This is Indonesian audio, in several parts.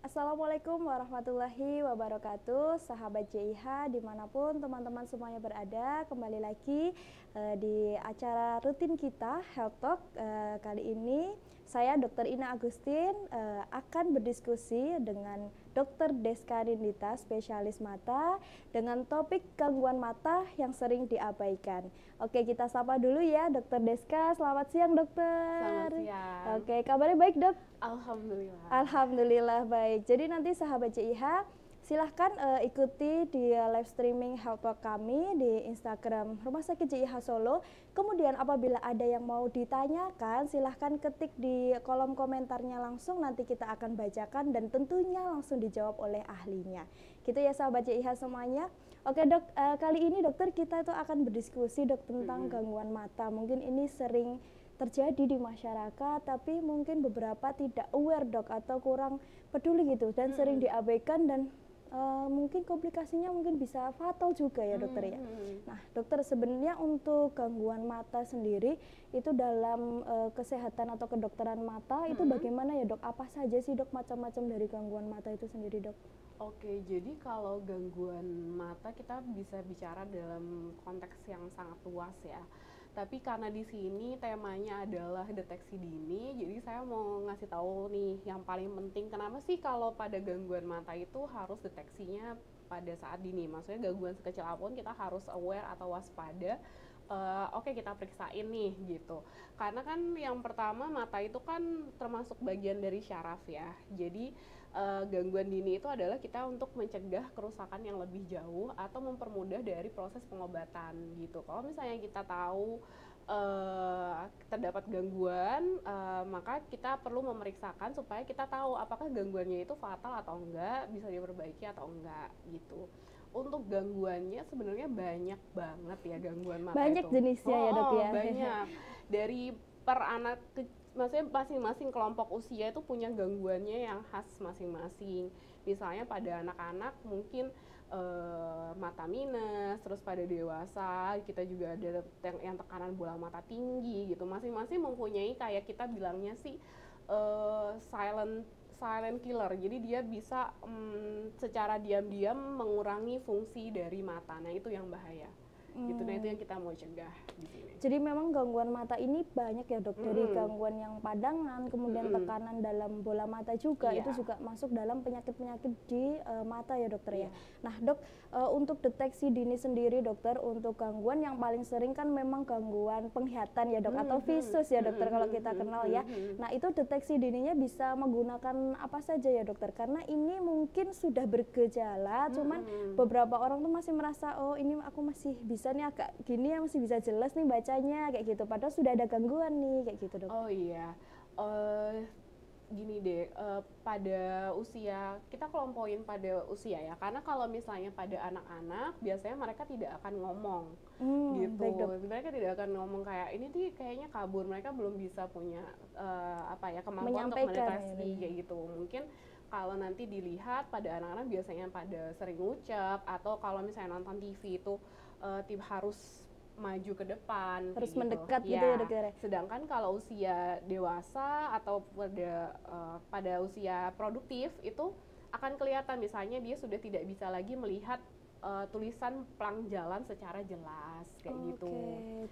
Assalamualaikum warahmatullahi wabarakatuh, sahabat JIH dimanapun teman-teman semuanya berada. Kembali lagi di acara rutin kita Health Talk. Kali ini saya Dr. Ina Agustin akan berdiskusi dengan Dr. Deska Nindita, spesialis mata, dengan topik gangguan mata yang sering diabaikan. Oke, kita sapa dulu ya Dr. Deska. Selamat siang, dokter. Selamat siang. Oke, kabarnya baik, dok? Alhamdulillah. Alhamdulillah baik. Jadi nanti sahabat JIH silahkan ikuti di live streaming Health Talk kami di Instagram Rumah Sakit JIH Solo. Kemudian apabila ada yang mau ditanyakan, silahkan ketik di kolom komentarnya langsung, nanti kita akan bacakan dan tentunya langsung dijawab oleh ahlinya. Gitu ya sahabat JIH semuanya. Oke dok, kali ini dokter kita tuh akan berdiskusi dok tentang gangguan mata. Mungkin ini sering terjadi di masyarakat, tapi mungkin beberapa tidak aware dok atau kurang peduli gitu dan sering diabaikan dan mungkin komplikasinya mungkin bisa fatal juga ya dokter ya. Nah dokter, sebenarnya untuk gangguan mata sendiri itu dalam kesehatan atau kedokteran mata itu bagaimana ya dok? Apa saja sih dok macam-macam dari gangguan mata itu sendiri dok? Oke, jadi kalau gangguan mata kita bisa bicara dalam konteks yang sangat luas ya. Tapi karena di sini temanya adalah deteksi dini, jadi saya mau ngasih tahu nih yang paling penting, kenapa sih kalau pada gangguan mata itu harus deteksinya pada saat dini. Maksudnya gangguan sekecil apapun kita harus aware atau waspada. Oke, kita periksain nih gitu. Karena kan yang pertama, mata itu kan termasuk bagian dari syaraf ya. Jadi gangguan dini itu adalah kita untuk mencegah kerusakan yang lebih jauh atau mempermudah dari proses pengobatan gitu. Kalau misalnya kita tahu terdapat gangguan, maka kita perlu memeriksakan supaya kita tahu apakah gangguannya itu fatal atau enggak, bisa diperbaiki atau enggak gitu. Untuk gangguannya sebenarnya banyak banget ya gangguan mata Banyak itu. jenisnya ya dok ya? Banyak. Dari per anak, maksudnya masing-masing kelompok usia itu punya gangguannya yang khas masing-masing. Misalnya pada anak-anak mungkin mata minus, terus pada dewasa kita juga ada yang tekanan bola mata tinggi gitu. Masing-masing mempunyai, kayak kita bilangnya sih silent killer. Jadi dia bisa secara diam-diam mengurangi fungsi dari mata. Nah, itu yang bahaya. Gitu. Nah, itu yang kita mau cegah di sini. Jadi memang gangguan mata ini banyak ya dok, dari gangguan yang padangan, kemudian tekanan dalam bola mata juga, itu juga masuk dalam penyakit-penyakit di mata ya dokter ya. Nah dok, untuk deteksi dini sendiri dokter, untuk gangguan yang paling sering kan memang gangguan penglihatan ya dok, atau visus ya dokter kalau kita kenal ya. Nah itu deteksi dininya bisa menggunakan apa saja ya dokter? Karena ini mungkin sudah bergejala, cuman beberapa orang tuh masih merasa, oh ini aku masih bisa nih, agak gini ya, masih bisa jelas nih bacanya kayak gitu, padahal sudah ada gangguan nih kayak gitu dok. Oh iya, gini deh, pada usia, kita kelompokin pada usia ya, karena kalau misalnya pada anak-anak biasanya mereka tidak akan ngomong gitu. Baik, dok. Mereka tidak akan ngomong kayak ini tuh kayaknya kabur, mereka belum bisa punya kemampuan untuk mendeteksi kayak gitu. Mungkin kalau nanti dilihat pada anak-anak biasanya pada sering ngucap, atau kalau misalnya nonton TV itu harus maju ke depan, harus gitu. Mendekat gitu ya dokter. Sedangkan kalau usia dewasa atau pada usia produktif itu akan kelihatan, misalnya dia sudah tidak bisa lagi melihat tulisan pelang jalan secara jelas kayak gitu.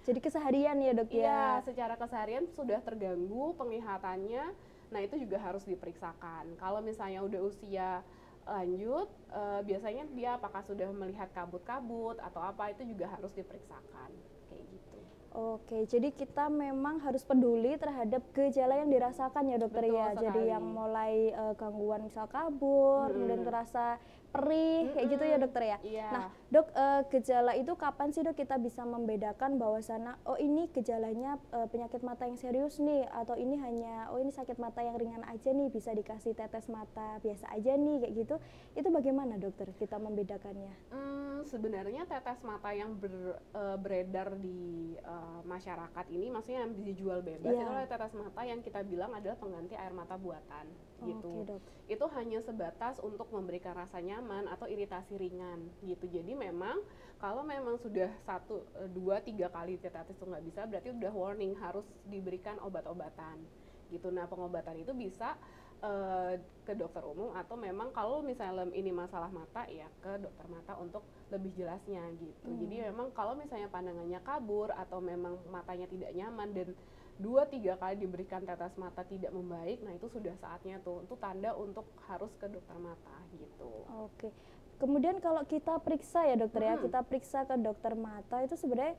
Jadi keseharian ya dok ya? Iya, secara keseharian sudah terganggu penglihatannya. Nah itu juga harus diperiksakan. Kalau misalnya udah usia lanjut, biasanya dia apakah sudah melihat kabut-kabut atau apa, itu juga harus diperiksakan kayak gitu. Oke, jadi kita memang harus peduli terhadap gejala yang dirasakan ya dokter. Betul ya. sekali. Jadi yang mulai gangguan misal kabur, kemudian terasa perih kayak gitu ya dokter ya. Iya. Nah dok, gejala itu kapan sih dok kita bisa membedakan bahwasanya oh ini gejalanya penyakit mata yang serius nih, atau ini hanya oh ini sakit mata yang ringan aja nih, bisa dikasih tetes mata biasa aja nih kayak gitu. Itu bagaimana dokter kita membedakannya? Sebenarnya tetes mata yang beredar di masyarakat ini, maksudnya yang dijual bebas, itu adalah tetes mata yang kita bilang adalah pengganti air mata buatan gitu. Dok. Itu hanya sebatas untuk memberikan rasa nyaman atau iritasi ringan gitu. Jadi memang kalau memang sudah 1, 2, 3 kali tetes itu nggak bisa, berarti udah warning, harus diberikan obat-obatan gitu. Nah pengobatan itu bisa ke dokter umum, atau memang kalau misalnya ini masalah mata ya ke dokter mata untuk lebih jelasnya gitu. Jadi memang kalau misalnya pandangannya kabur atau memang matanya tidak nyaman dan 2-3 kali diberikan tetes mata tidak membaik, nah itu sudah saatnya tuh, itu tanda untuk harus ke dokter mata gitu. Oke. Kemudian kalau kita periksa ya dokter ya, kita periksa ke dokter mata itu sebenarnya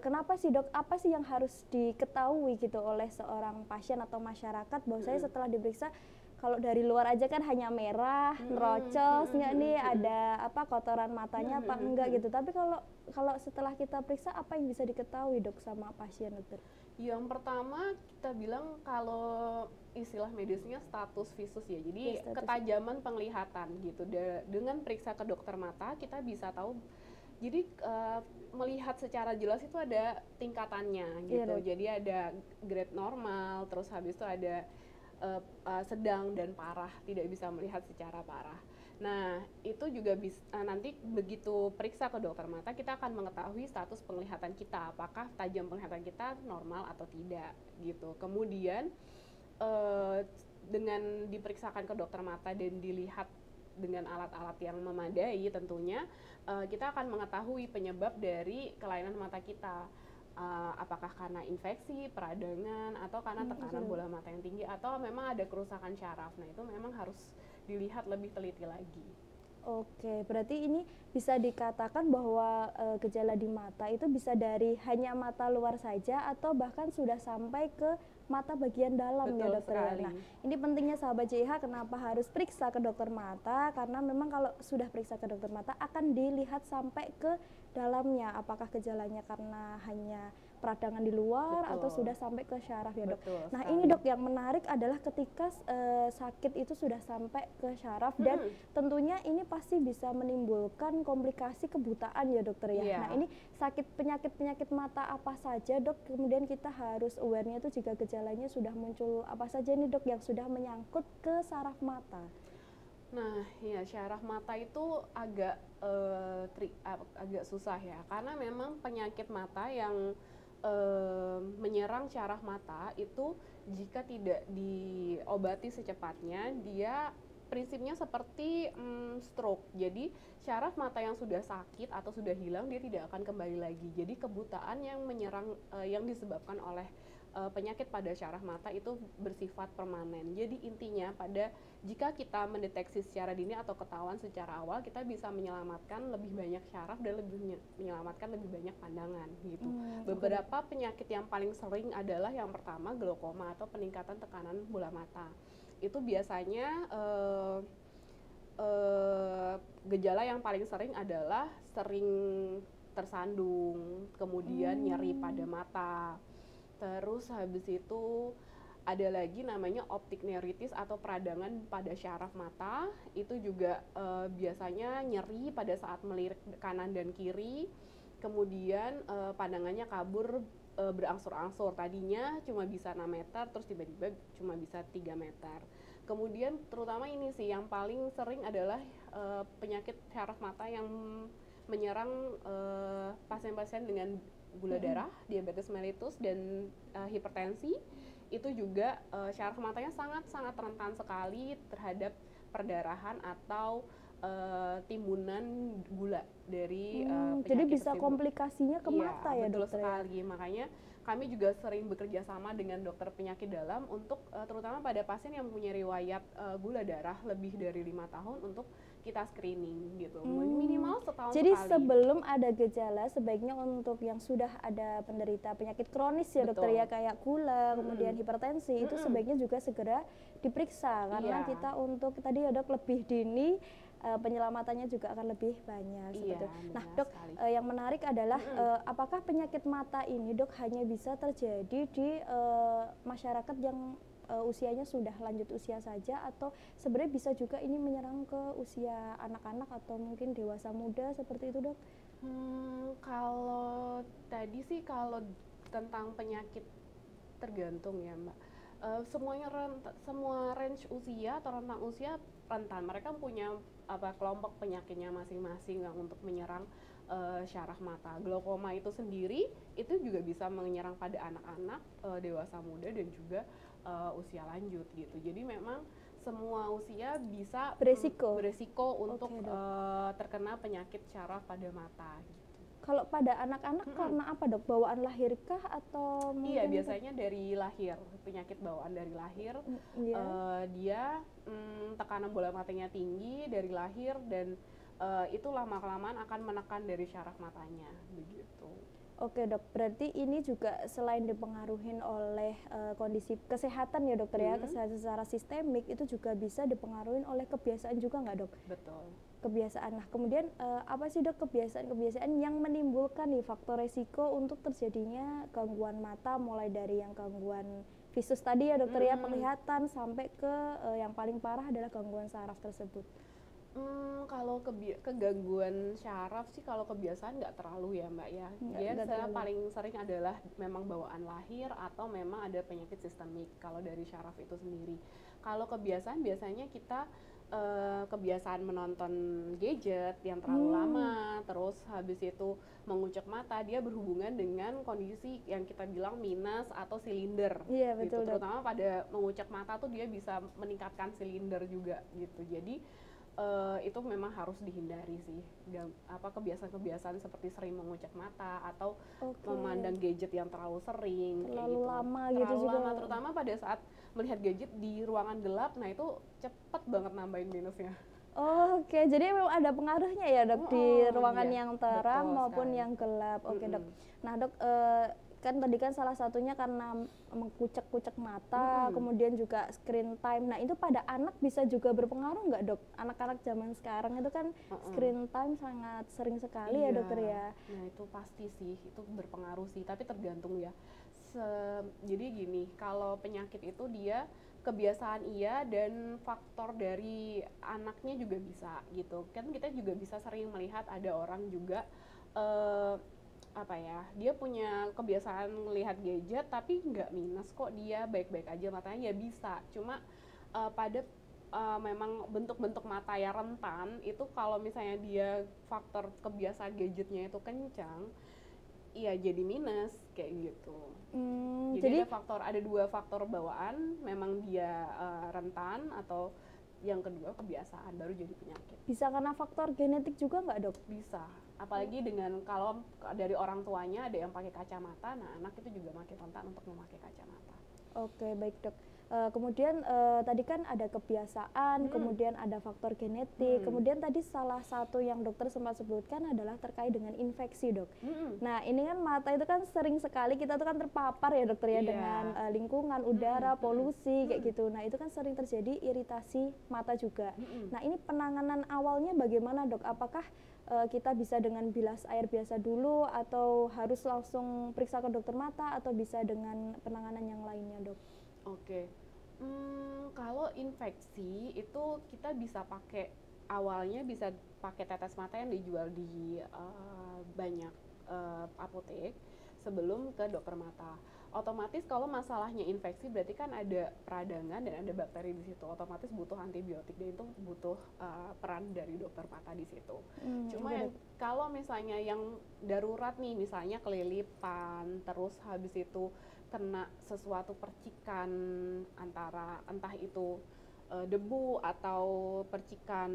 kenapa sih dok? Apa sih yang harus diketahui gitu oleh seorang pasien atau masyarakat bahwa saya setelah diperiksa, kalau dari luar aja kan hanya merah, nerocos, nggak nih ada apa kotoran matanya apa enggak gitu. Tapi kalau kalau setelah kita periksa apa yang bisa diketahui dok sama pasien dokter? Yang pertama kita bilang kalau istilah medisnya status visus ya, jadi ketajaman penglihatan gitu. Dengan periksa ke dokter mata kita bisa tahu. Jadi melihat secara jelas itu ada tingkatannya gitu. Jadi ada grade normal, terus habis itu ada sedang dan parah, tidak bisa melihat secara parah. Nah, itu juga bisa nanti begitu periksa ke dokter mata kita akan mengetahui status penglihatan kita, apakah tajam penglihatan kita normal atau tidak gitu. Kemudian dengan diperiksakan ke dokter mata dan dilihat dengan alat-alat yang memadai tentunya, kita akan mengetahui penyebab dari kelainan mata kita. Apakah karena infeksi, peradangan, atau karena tekanan bola mata yang tinggi, atau memang ada kerusakan syaraf. Nah, itu memang harus dilihat lebih teliti lagi. Oke, berarti ini bisa dikatakan bahwa gejala di mata itu bisa dari hanya mata luar saja atau bahkan sudah sampai ke mata bagian dalam. Betul ya dokter. Sekali. Nah, ini pentingnya sahabat JIH kenapa harus periksa ke dokter mata, karena memang kalau sudah periksa ke dokter mata akan dilihat sampai ke dalamnya, apakah gejalanya karena hanya peradangan di luar atau sudah sampai ke syaraf ya dok. Nah ini dok yang menarik adalah ketika sakit itu sudah sampai ke syaraf dan tentunya ini pasti bisa menimbulkan komplikasi kebutaan ya dokter ya. Nah ini penyakit mata apa saja dok, kemudian kita harus awarenya itu jika gejalanya sudah muncul apa saja nih dok yang sudah menyangkut ke saraf mata. Nah, ya syaraf mata itu agak agak susah ya, karena memang penyakit mata yang menyerang syaraf mata itu jika tidak diobati secepatnya, dia prinsipnya seperti stroke. Jadi syaraf mata yang sudah sakit atau sudah hilang dia tidak akan kembali lagi. Jadi kebutaan yang menyerang yang disebabkan oleh penyakit pada syaraf mata itu bersifat permanen. Jadi intinya jika kita mendeteksi secara dini atau ketahuan secara awal, kita bisa menyelamatkan lebih banyak syaraf dan menyelamatkan lebih banyak pandangan gitu. Beberapa penyakit yang paling sering adalah yang pertama glaukoma atau peningkatan tekanan bola mata. Itu biasanya gejala yang paling sering adalah sering tersandung, kemudian nyeri pada mata. Terus habis itu ada lagi namanya optik neuritis atau peradangan pada syaraf mata. Itu juga biasanya nyeri pada saat melirik kanan dan kiri. Kemudian pandangannya kabur berangsur-angsur. Tadinya cuma bisa 6 meter, terus tiba-tiba cuma bisa 3 meter. Kemudian terutama ini sih yang paling sering adalah penyakit syaraf mata yang menyerang pasien-pasien dengan gula darah, diabetes mellitus, dan hipertensi. Itu juga syaraf matanya sangat-sangat rentan sekali terhadap perdarahan atau timbunan gula dari penyakit jadi bisa tersebut. komplikasinya ke mata ya betul dokter sekali. Makanya kami juga sering bekerja sama dengan dokter penyakit dalam untuk terutama pada pasien yang punya riwayat gula darah lebih dari 5 tahun untuk kita screening gitu, minimal setahun jadi sekali. Sebelum ada gejala sebaiknya untuk yang sudah ada penderita penyakit kronis ya dokter ya, kayak gula, kemudian hipertensi, itu sebaiknya juga segera diperiksa karena kita untuk tadi ya dok lebih dini penyelamatannya juga akan lebih banyak seperti itu. Nah dok, yang menarik adalah apakah penyakit mata ini dok hanya bisa terjadi di masyarakat yang usianya sudah lanjut usia saja atau sebenarnya bisa juga ini menyerang ke usia anak-anak atau mungkin dewasa muda seperti itu dok? Kalau tadi sih kalau tentang penyakit tergantung ya mbak. Semua range usia atau rentang usia rentan. Mereka punya kelompok penyakitnya masing-masing yang untuk menyerang syaraf mata. Glaukoma itu sendiri itu juga bisa menyerang pada anak-anak, dewasa muda, dan juga usia lanjut gitu. Jadi memang semua usia bisa beresiko untuk Oke, Dok. terkena penyakit syaraf pada mata gitu. Kalau pada anak-anak karena apa, Dok? Bawaan lahirkah atau Iya, mungkin biasanya dari lahir, penyakit bawaan dari lahir. Iya. Dia tekanan bola matanya tinggi dari lahir, dan itu lama-kelamaan akan menekan dari syaraf matanya begitu. Oke, Dok, berarti ini juga selain dipengaruhi oleh kondisi kesehatan ya, Dokter ya, kesehatan secara sistemik, itu juga bisa dipengaruhi oleh kebiasaan juga nggak, Dok? Betul. Kebiasaan. Nah, kemudian apa sih, Dok, kebiasaan-kebiasaan yang menimbulkan nih faktor resiko untuk terjadinya gangguan mata, mulai dari yang gangguan visus tadi ya, Dokter ya, penglihatan, sampai ke yang paling parah adalah gangguan saraf tersebut. Kalau kegangguan syaraf sih, kalau kebiasaan nggak terlalu ya Mbak ya. Dia paling sering adalah memang bawaan lahir atau memang ada penyakit sistemik kalau dari syaraf itu sendiri. Kalau kebiasaan biasanya kita kebiasaan menonton gadget yang terlalu lama, terus habis itu mengucek mata, dia berhubungan dengan kondisi yang kita bilang minus atau silinder. Iya, betul, gitu. Terutama pada mengucek mata tuh dia bisa meningkatkan silinder juga gitu. Jadi itu memang harus dihindari sih, kebiasaan-kebiasaan seperti sering mengucek mata atau memandang gadget yang terlalu sering, terlalu lama terlalu gitu juga. lama, terutama pada saat melihat gadget di ruangan gelap. Nah itu cepet banget nambahin minusnya. Oke, jadi memang ada pengaruhnya ya, Dok, di ruangan iya, yang terang maupun sekali. yang gelap. Oke, Dok. Nah, Dok, kan tadi kan salah satunya karena mengkucek-kucek mata, kemudian juga screen time. Nah, itu pada anak bisa juga berpengaruh nggak, Dok? Anak-anak zaman sekarang itu kan screen time sangat sering sekali ya, Dokter ya. Nah, itu pasti sih, itu berpengaruh sih, tapi tergantung ya. Jadi gini, kalau penyakit itu dia kebiasaan iya, dan faktor dari anaknya juga bisa gitu. Kan kita juga bisa sering melihat ada orang juga dia punya kebiasaan melihat gadget tapi nggak minus kok, dia baik-baik aja matanya, ya bisa. Cuma pada memang bentuk-bentuk mata ya rentan itu, kalau misalnya dia faktor kebiasaan gadgetnya itu kencang, iya jadi minus kayak gitu. Jadi ada dua faktor bawaan, memang dia rentan, atau yang kedua kebiasaan baru jadi penyakit. Bisa karena faktor genetik juga nggak, Dok? Bisa, apalagi dengan kalau dari orang tuanya ada yang pakai kacamata, nah anak itu juga makin rentan untuk memakai kacamata. Oke, baik, Dok. Kemudian tadi kan ada kebiasaan, kemudian ada faktor genetik, kemudian tadi salah satu yang dokter sempat sebutkan adalah terkait dengan infeksi, Dok. Nah, ini kan mata itu kan sering sekali kita tuh kan terpapar ya, Dokter ya, dengan lingkungan, udara, polusi kayak gitu. Nah, itu kan sering terjadi iritasi mata juga. Nah, ini penanganan awalnya bagaimana, Dok? Apakah kita bisa dengan bilas air biasa dulu, atau harus langsung periksa ke dokter mata, atau bisa dengan penanganan yang lainnya, Dok? Oke. Kalau infeksi itu kita bisa awalnya bisa pakai tetes mata yang dijual di banyak apotek sebelum ke dokter mata. Otomatis kalau masalahnya infeksi berarti kan ada peradangan dan ada bakteri di situ. Otomatis butuh antibiotik, dan itu butuh peran dari dokter mata di situ. Cuma kalau misalnya yang darurat nih, misalnya kelilipan, terus habis itu kena sesuatu percikan, entah itu debu atau percikan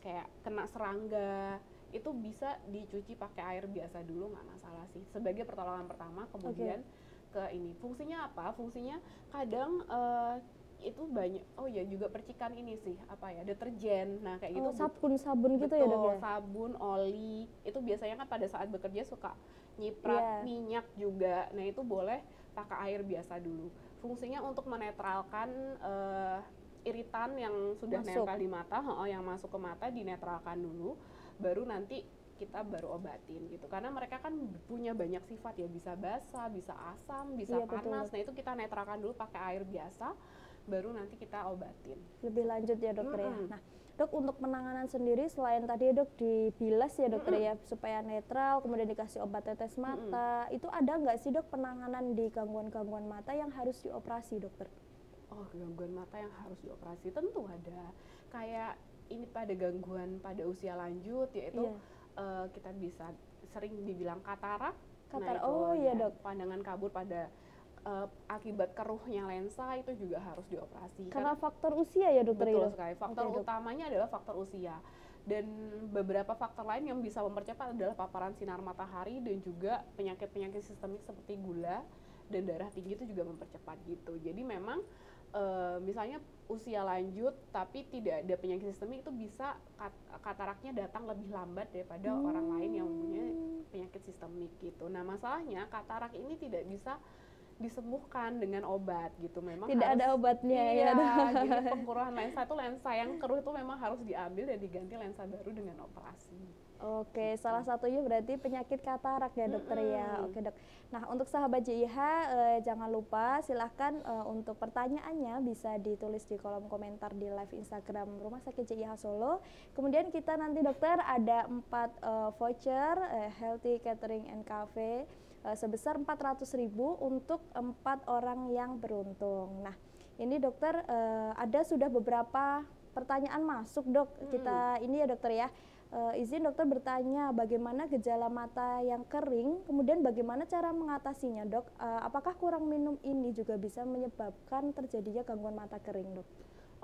kayak kena serangga, itu bisa dicuci pakai air biasa dulu, nggak masalah sih, sebagai pertolongan pertama. Kemudian ke ini fungsinya apa? Fungsinya kadang itu banyak, juga percikan ini sih, deterjen, nah kayak gitu, sabun gitu ya, Dok ya? Sabun, oli, itu biasanya kan pada saat bekerja suka nyiprat minyak juga, nah itu boleh pakai air biasa dulu. Fungsinya untuk menetralkan iritan yang sudah nempel di mata, yang masuk ke mata, dinetralkan dulu, baru nanti kita baru obatin gitu. Karena mereka kan punya banyak sifat ya, bisa basah, bisa asam, bisa panas. Nah itu kita netralkan dulu pakai air biasa, baru nanti kita obatin. Lebih lanjut ya, Dokter ya. Nah, Dok, untuk penanganan sendiri selain tadi Dok dibilas ya, Dokter ya, supaya netral, kemudian dikasih obat tetes mata, itu ada nggak sih, Dok, penanganan di gangguan-gangguan mata yang harus dioperasi, Dokter? Oh, gangguan mata yang harus dioperasi tentu ada. Kayak ini pada gangguan pada usia lanjut, yaitu kita bisa sering dibilang katarak. Nah, itu Dok. pandangan kabur pada akibat keruhnya lensa itu juga harus dioperasi. Karena faktor usia ya dokter? Betul sekali, faktor Oke, utamanya adalah faktor usia. Dan beberapa faktor lain yang bisa mempercepat adalah paparan sinar matahari dan juga penyakit-penyakit sistemik seperti gula dan darah tinggi itu juga mempercepat gitu. Jadi memang misalnya usia lanjut tapi tidak ada penyakit sistemik itu bisa kataraknya datang lebih lambat daripada orang lain yang punya penyakit sistemik gitu. Nah masalahnya katarak ini tidak bisa disembuhkan dengan obat gitu, memang tidak ada obatnya. Iya, ya. jadi pengurangan lensa itu, lensa yang keruh itu memang harus diambil dan diganti lensa baru dengan operasi. Oke, salah satunya berarti penyakit katarak ya dokter ya. Oke dok. Nah untuk sahabat JIH jangan lupa silahkan untuk pertanyaannya bisa ditulis di kolom komentar di live Instagram Rumah Sakit JIH Solo. Kemudian kita nanti dokter ada 4 voucher Healthy Catering and Cafe sebesar 400.000 untuk 4 orang yang beruntung. Nah ini dokter ada sudah beberapa pertanyaan masuk dok. Kita ini ya dokter ya. Izin dokter bertanya bagaimana gejala mata yang kering, kemudian bagaimana cara mengatasinya dok? Apakah kurang minum ini juga bisa menyebabkan terjadinya gangguan mata kering dok?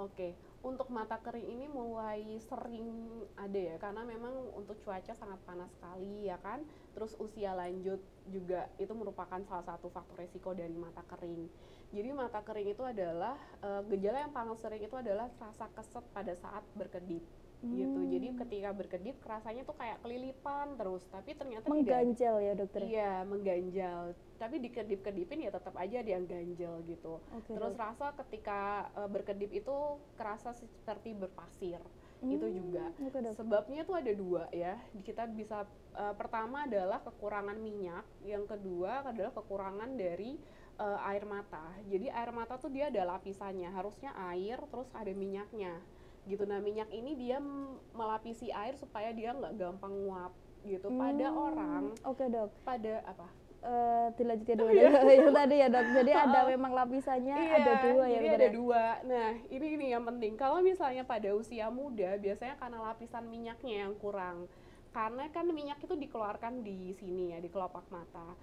Oke, untuk mata kering ini mulai sering ada ya, karena memang untuk cuaca sangat panas sekali ya kan. Terus usia lanjut juga itu merupakan salah satu faktor resiko dari mata kering. Jadi mata kering itu adalah gejala yang paling sering itu adalah rasa keset pada saat berkedip gitu. Jadi ketika berkedip rasanya tuh kayak kelilipan terus, tapi ternyata mengganjal ya dokter? Iya, mengganjal. Tapi dikedip-kedipin ya tetap aja ada yang ganjel gitu. Terus rasa ketika berkedip itu kerasa seperti berpasir. Itu juga. Sebabnya tuh ada 2 ya. Kita bisa pertama adalah kekurangan minyak, yang kedua adalah kekurangan dari air mata. Jadi air mata tuh dia ada lapisannya, harusnya air terus ada minyaknya gitu. Nah minyak ini dia melapisi air supaya dia nggak gampang nguap gitu. Pada orang dok. pada apa? Dilanjutin dulu yang tadi ya dok. Jadi ada memang lapisannya ada 2 ya. Jadi ada 2. Nah ini yang penting. Kalau misalnya pada usia muda biasanya karena lapisan minyaknya yang kurang. Karena kan minyak itu dikeluarkan di sini ya, di kelopak mata.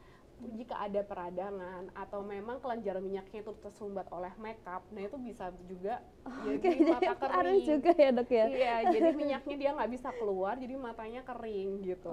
Jika ada peradangan atau memang kelenjar minyaknya itu tersumbat oleh makeup, nah itu bisa juga jadi mata kering juga ya dok ya? Iya, jadi minyaknya dia nggak bisa keluar, jadi matanya kering gitu.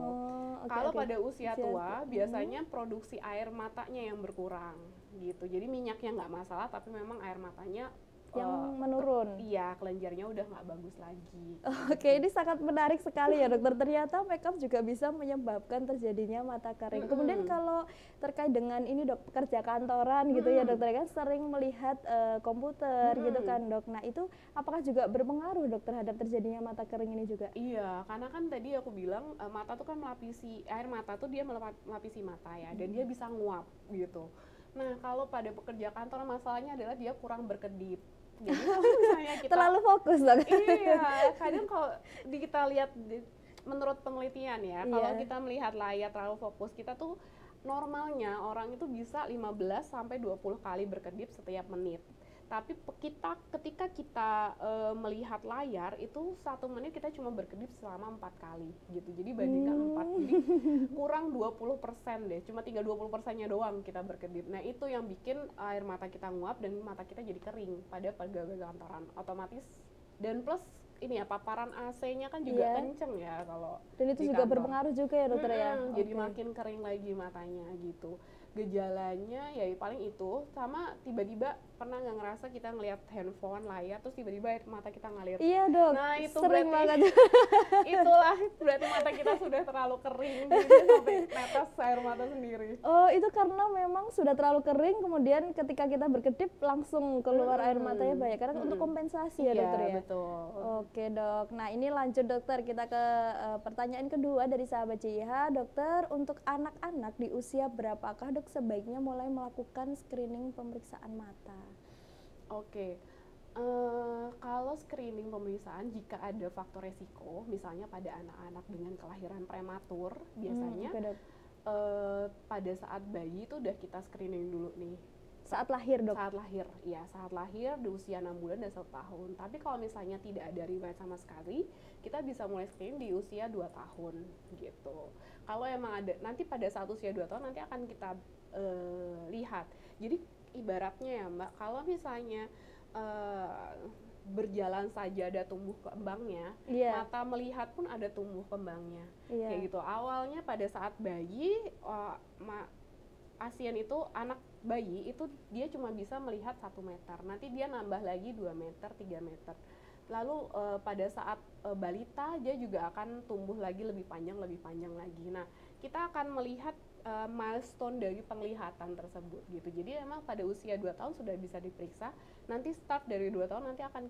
Kalau pada usia tua, biasanya produksi air matanya yang berkurang gitu. Jadi minyaknya nggak masalah, tapi memang air matanya yang menurun. Iya, kelenjarnya udah nggak bagus lagi. Oke, ini sangat menarik sekali ya dokter. Ternyata makeup juga bisa menyebabkan terjadinya mata kering. Kemudian kalau terkait dengan ini dok, pekerja kantoran gitu ya dokter, kan sering melihat komputer gitu kan dok. Nah itu apakah juga berpengaruh dok terhadap terjadinya mata kering ini juga? Iya, karena kan tadi aku bilang mata tuh kan melapisi, air mata tuh dia melapisi mata ya, dan dia bisa nguap gitu. Nah kalau pada pekerja kantor masalahnya adalah dia kurang berkedip. Jadi kalau misalnya kita terlalu fokus dok. Iya, kadang kalau kita lihat menurut penelitian ya, kalau kita melihat layar terlalu fokus, kita tuh normalnya orang itu bisa 15 sampai 20 kali berkedip setiap menit. Tapi ketika kita melihat layar itu 1 menit kita cuma berkedip selama 4 kali gitu. Jadi bandingkan 4, jadi kurang 20% deh, cuma tinggal 20%-nya doang kita berkedip. Nah itu yang bikin air mata kita nguap dan mata kita jadi kering pada pegawai kantoran otomatis. Dan plus ini ya, paparan AC-nya kan juga kenceng ya kalau dan itu juga berpengaruh juga ya dokter ya? Jadi makin kering lagi matanya gitu. Gejalanya ya paling itu, sama tiba-tiba pernah nggak ngerasa kita ngelihat handphone layar terus tiba-tiba mata kita ngalir. Iya dok, nah itu sering berarti banget. itulah berarti mata kita sudah terlalu kering, jadi sampai netes air mata sendiri. Oh itu karena memang sudah terlalu kering, kemudian ketika kita berkedip langsung keluar air matanya banyak, karena untuk kompensasi ya dokter ya? Betul. Oke dok, nah ini lanjut dokter, kita ke pertanyaan kedua dari sahabat JIH. Dokter, untuk anak-anak di usia berapakah dok sebaiknya mulai melakukan screening pemeriksaan mata? Oke, kalau screening pemeriksaan jika ada faktor resiko, misalnya pada anak-anak dengan kelahiran prematur, biasanya pada saat bayi itu udah kita screening dulu nih. saat lahir, Dok? Saat lahir, ya saat lahir di usia 6 bulan dan 1 tahun. Tapi kalau misalnya tidak ada riwayat sama sekali, kita bisa mulai screening di usia 2 tahun gitu. Kalau emang ada, nanti pada saat usia 2 tahun nanti akan kita lihat. Jadi ibaratnya ya Mbak, kalau misalnya berjalan saja ada tumbuh kembangnya, mata melihat pun ada tumbuh kembangnya, kayak gitu. Awalnya pada saat bayi, ASEAN itu anak bayi itu dia cuma bisa melihat 1 meter, nanti dia nambah lagi 2 meter, 3 meter. Lalu pada saat balita dia juga akan tumbuh lagi lebih panjang lagi. Nah, kita akan melihat milestone dari penglihatan tersebut gitu. Jadi emang pada usia 2 tahun sudah bisa diperiksa. Nanti start dari 2 tahun nanti akan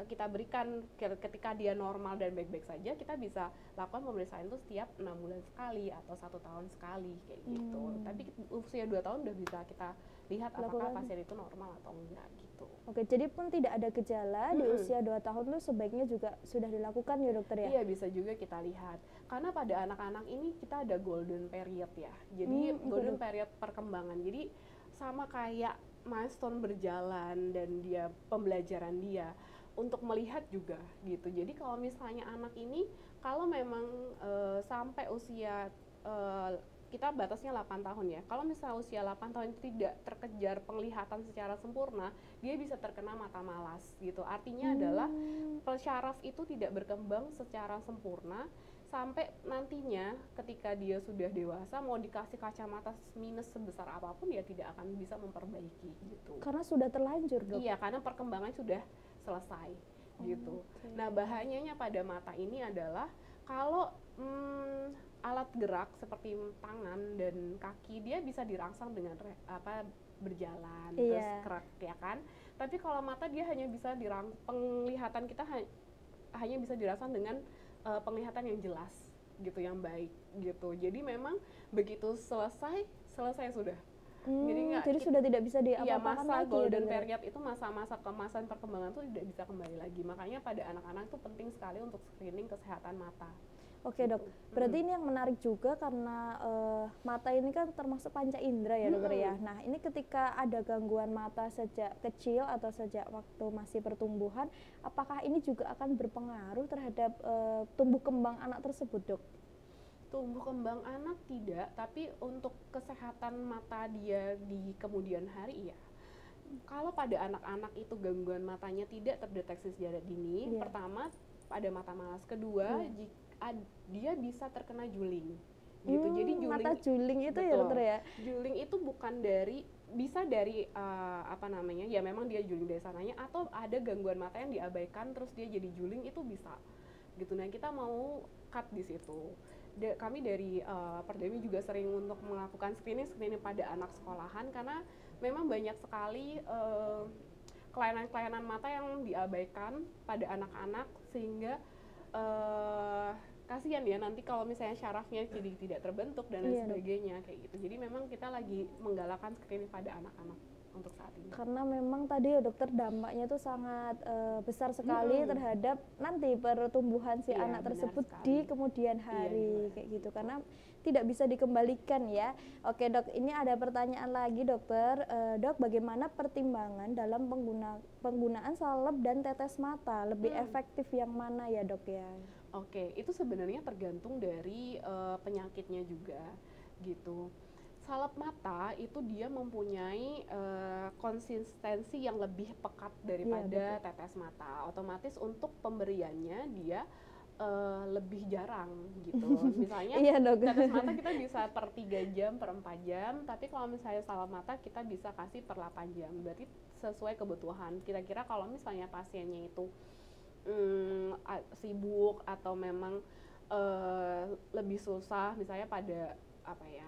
kita berikan, ketika dia normal dan baik-baik saja, kita bisa lakukan pemeriksaan itu setiap 6 bulan sekali atau 1 tahun sekali kayak gitu. Tapi usia 2 tahun udah bisa kita lihat apakah pasien itu normal atau enggak gitu. Oke, jadi pun tidak ada gejala di usia 2 tahun tuh sebaiknya juga sudah dilakukan ya dokter ya? Iya, bisa juga kita lihat. Karena pada anak-anak ini kita ada golden period ya. Jadi golden period perkembangan. Jadi sama kayak milestone berjalan dan dia pembelajaran dia untuk melihat juga gitu. Jadi kalau misalnya anak ini kalau memang sampai usia kita batasnya 8 tahun ya. Kalau misalnya usia 8 tahun itu tidak terkejar penglihatan secara sempurna, dia bisa terkena mata malas gitu. Artinya adalah syaraf itu tidak berkembang secara sempurna sampai nantinya ketika dia sudah dewasa mau dikasih kacamata minus sebesar apapun dia tidak akan bisa memperbaiki gitu. Karena sudah terlanjur, Dok. Iya, karena perkembangan sudah selesai gitu. Nah, bahayanya pada mata ini adalah kalau alat gerak seperti tangan dan kaki dia bisa dirangsang dengan berjalan terus gerak ya kan. Tapi kalau mata dia hanya bisa penglihatan kita hanya bisa dirangsang dengan penglihatan yang jelas gitu, yang baik gitu. Jadi memang begitu selesai sudah. Jadi sudah tidak bisa diapa-apakan masa lagi. Golden period itu masa-masa kemasan perkembangan tuh tidak bisa kembali lagi. Makanya pada anak-anak itu penting sekali untuk screening kesehatan mata. Oke, Dok, berarti ini yang menarik juga karena mata ini kan termasuk panca indera ya dokter ya. Nah, ini ketika ada gangguan mata sejak kecil atau sejak waktu masih pertumbuhan, apakah ini juga akan berpengaruh terhadap tumbuh kembang anak tersebut, Dok? Tumbuh kembang anak tidak, tapi untuk kesehatan mata dia di kemudian hari ya. Kalau pada anak-anak itu gangguan matanya tidak terdeteksi sejak dini, pertama pada mata malas, kedua dia bisa terkena juling gitu. Jadi juling, mata juling itu betul, ya dokter ya. Juling itu bukan bisa dari ya memang dia juling dari sananya, atau ada gangguan mata yang diabaikan terus dia jadi juling, itu bisa gitu. Nah, kita mau cut di situ. Kami dari Perdemi juga sering untuk melakukan screening pada anak sekolahan karena memang banyak sekali kelainan-kelainan mata yang diabaikan pada anak-anak, sehingga kasihan ya nanti kalau misalnya syarafnya jadi tidak terbentuk dan lain sebagainya kayak gitu. Jadi memang kita lagi menggalakkan screening pada anak-anak untuk saat ini. Karena memang tadi ya dokter dampaknya itu sangat besar sekali terhadap nanti pertumbuhan si anak tersebut di kemudian hari kayak gitu. Karena tidak bisa dikembalikan ya. Oke, Dok, ini ada pertanyaan lagi dokter. Dok, bagaimana pertimbangan dalam penggunaan salep dan tetes mata? Lebih efektif yang mana ya, Dok ya? Oke, itu sebenarnya tergantung dari penyakitnya juga gitu. Salep mata itu dia mempunyai konsistensi yang lebih pekat daripada tetes mata. Otomatis untuk pemberiannya dia lebih jarang gitu. Misalnya tetes mata kita bisa per 3 jam, per 4 jam, tapi kalau misalnya salep mata kita bisa kasih per 8 jam. Berarti sesuai kebutuhan. Kira-kira kalau misalnya pasiennya itu sibuk atau memang lebih susah, misalnya pada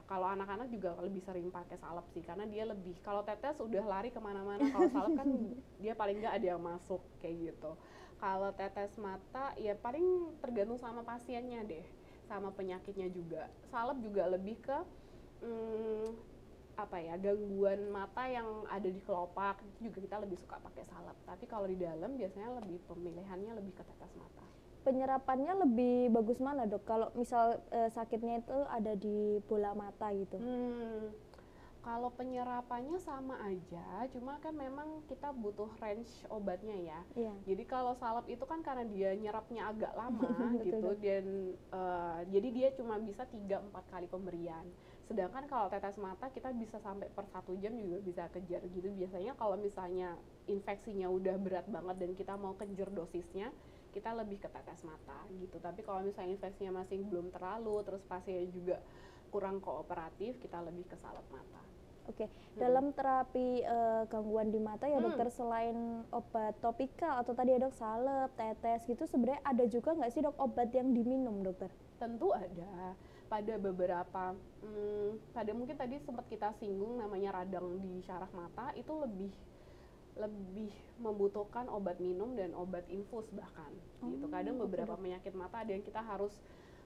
kalau anak-anak juga lebih sering pakai salep sih, karena dia lebih, kalau tetes udah lari kemana-mana, kalau salep kan dia paling nggak ada yang masuk kayak gitu. Kalau tetes mata ya paling tergantung sama pasiennya deh, sama penyakitnya juga. Salep juga lebih ke gangguan mata yang ada di kelopak, itu juga kita lebih suka pakai salep. Tapi kalau di dalam biasanya lebih pemilihannya lebih ke tetes mata. Penyerapannya lebih bagus mana, Dok? Kalau misal sakitnya itu ada di bola mata gitu. Kalau penyerapannya sama aja, cuma kan memang kita butuh range obatnya ya. Iya. Jadi kalau salep itu kan karena dia nyerapnya agak lama Betul, gitu, Dok. dan jadi dia cuma bisa 3-4 kali pemberian. Sedangkan kalau tetes mata kita bisa sampai per 1 jam juga bisa kejar gitu. Biasanya kalau misalnya infeksinya udah berat banget dan kita mau kejar dosisnya, kita lebih ke tetes mata gitu. Tapi kalau misalnya infeksinya masih belum terlalu, terus pasiennya juga kurang kooperatif, kita lebih ke salep mata. Oke, dalam terapi gangguan di mata ya dokter, selain obat topikal atau tadi ya dok salep, tetes gitu, sebenarnya ada juga nggak sih dok obat yang diminum dokter? Tentu ada. Pada beberapa, pada mungkin tadi sempat kita singgung namanya radang di syaraf mata, itu lebih lebih membutuhkan obat minum dan obat infus bahkan gitu. Kadang beberapa penyakit mata ada yang kita harus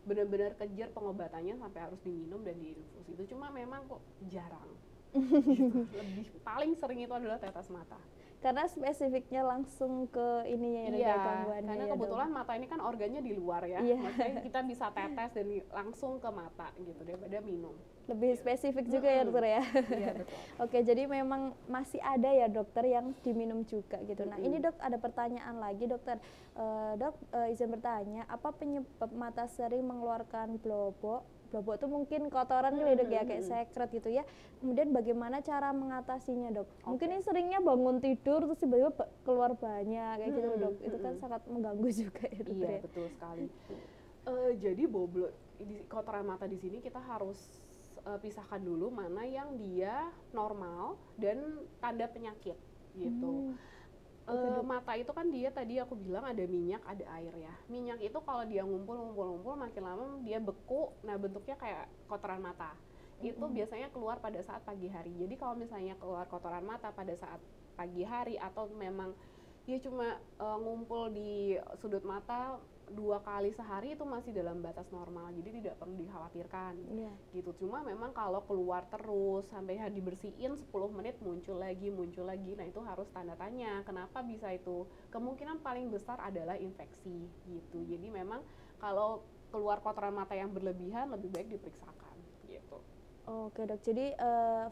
benar-benar kejar pengobatannya sampai harus diminum dan diinfus. Itu cuma memang kok jarang. Gitu. Lebih paling sering itu adalah tetes mata. Karena spesifiknya langsung ke ininya ya dok, Iya, gangguannya karena ya kebetulan dok. mata ini kan organnya di luar ya. Iya. Maksudnya kita bisa tetes dan langsung ke mata gitu daripada minum. Lebih spesifik juga ya dokter ya. Iya betul. Oke, jadi memang masih ada ya dokter yang diminum juga gitu. Nah ini dok ada pertanyaan lagi dokter. Dok izin bertanya, apa penyebab mata sering mengeluarkan blobok? Blobok itu mungkin kotoran kali dok ya, kayak sekret gitu ya. Kemudian bagaimana cara mengatasinya dok? Mungkin ini seringnya bangun tidur terus tiba-tiba keluar banyak kayak gitu dok. Itu kan sangat mengganggu juga ya dokter Iya ya. betul sekali. Jadi kotoran mata di sini kita harus pisahkan dulu mana yang dia normal dan tanda penyakit gitu. Mata itu kan dia tadi aku bilang ada minyak, ada air ya. Minyak itu kalau dia ngumpul makin lama dia beku, nah bentuknya kayak kotoran mata. Itu biasanya keluar pada saat pagi hari. Jadi kalau misalnya keluar kotoran mata pada saat pagi hari atau memang dia cuma ngumpul di sudut mata 2 kali sehari, itu masih dalam batas normal, jadi tidak perlu dikhawatirkan. Gitu. Cuma memang kalau keluar terus sampai dibersihin 10 menit muncul lagi, nah itu harus tanda tanya kenapa bisa itu. Kemungkinan paling besar adalah infeksi gitu. Jadi memang kalau keluar kotoran mata yang berlebihan lebih baik diperiksakan gitu. Oke dok, jadi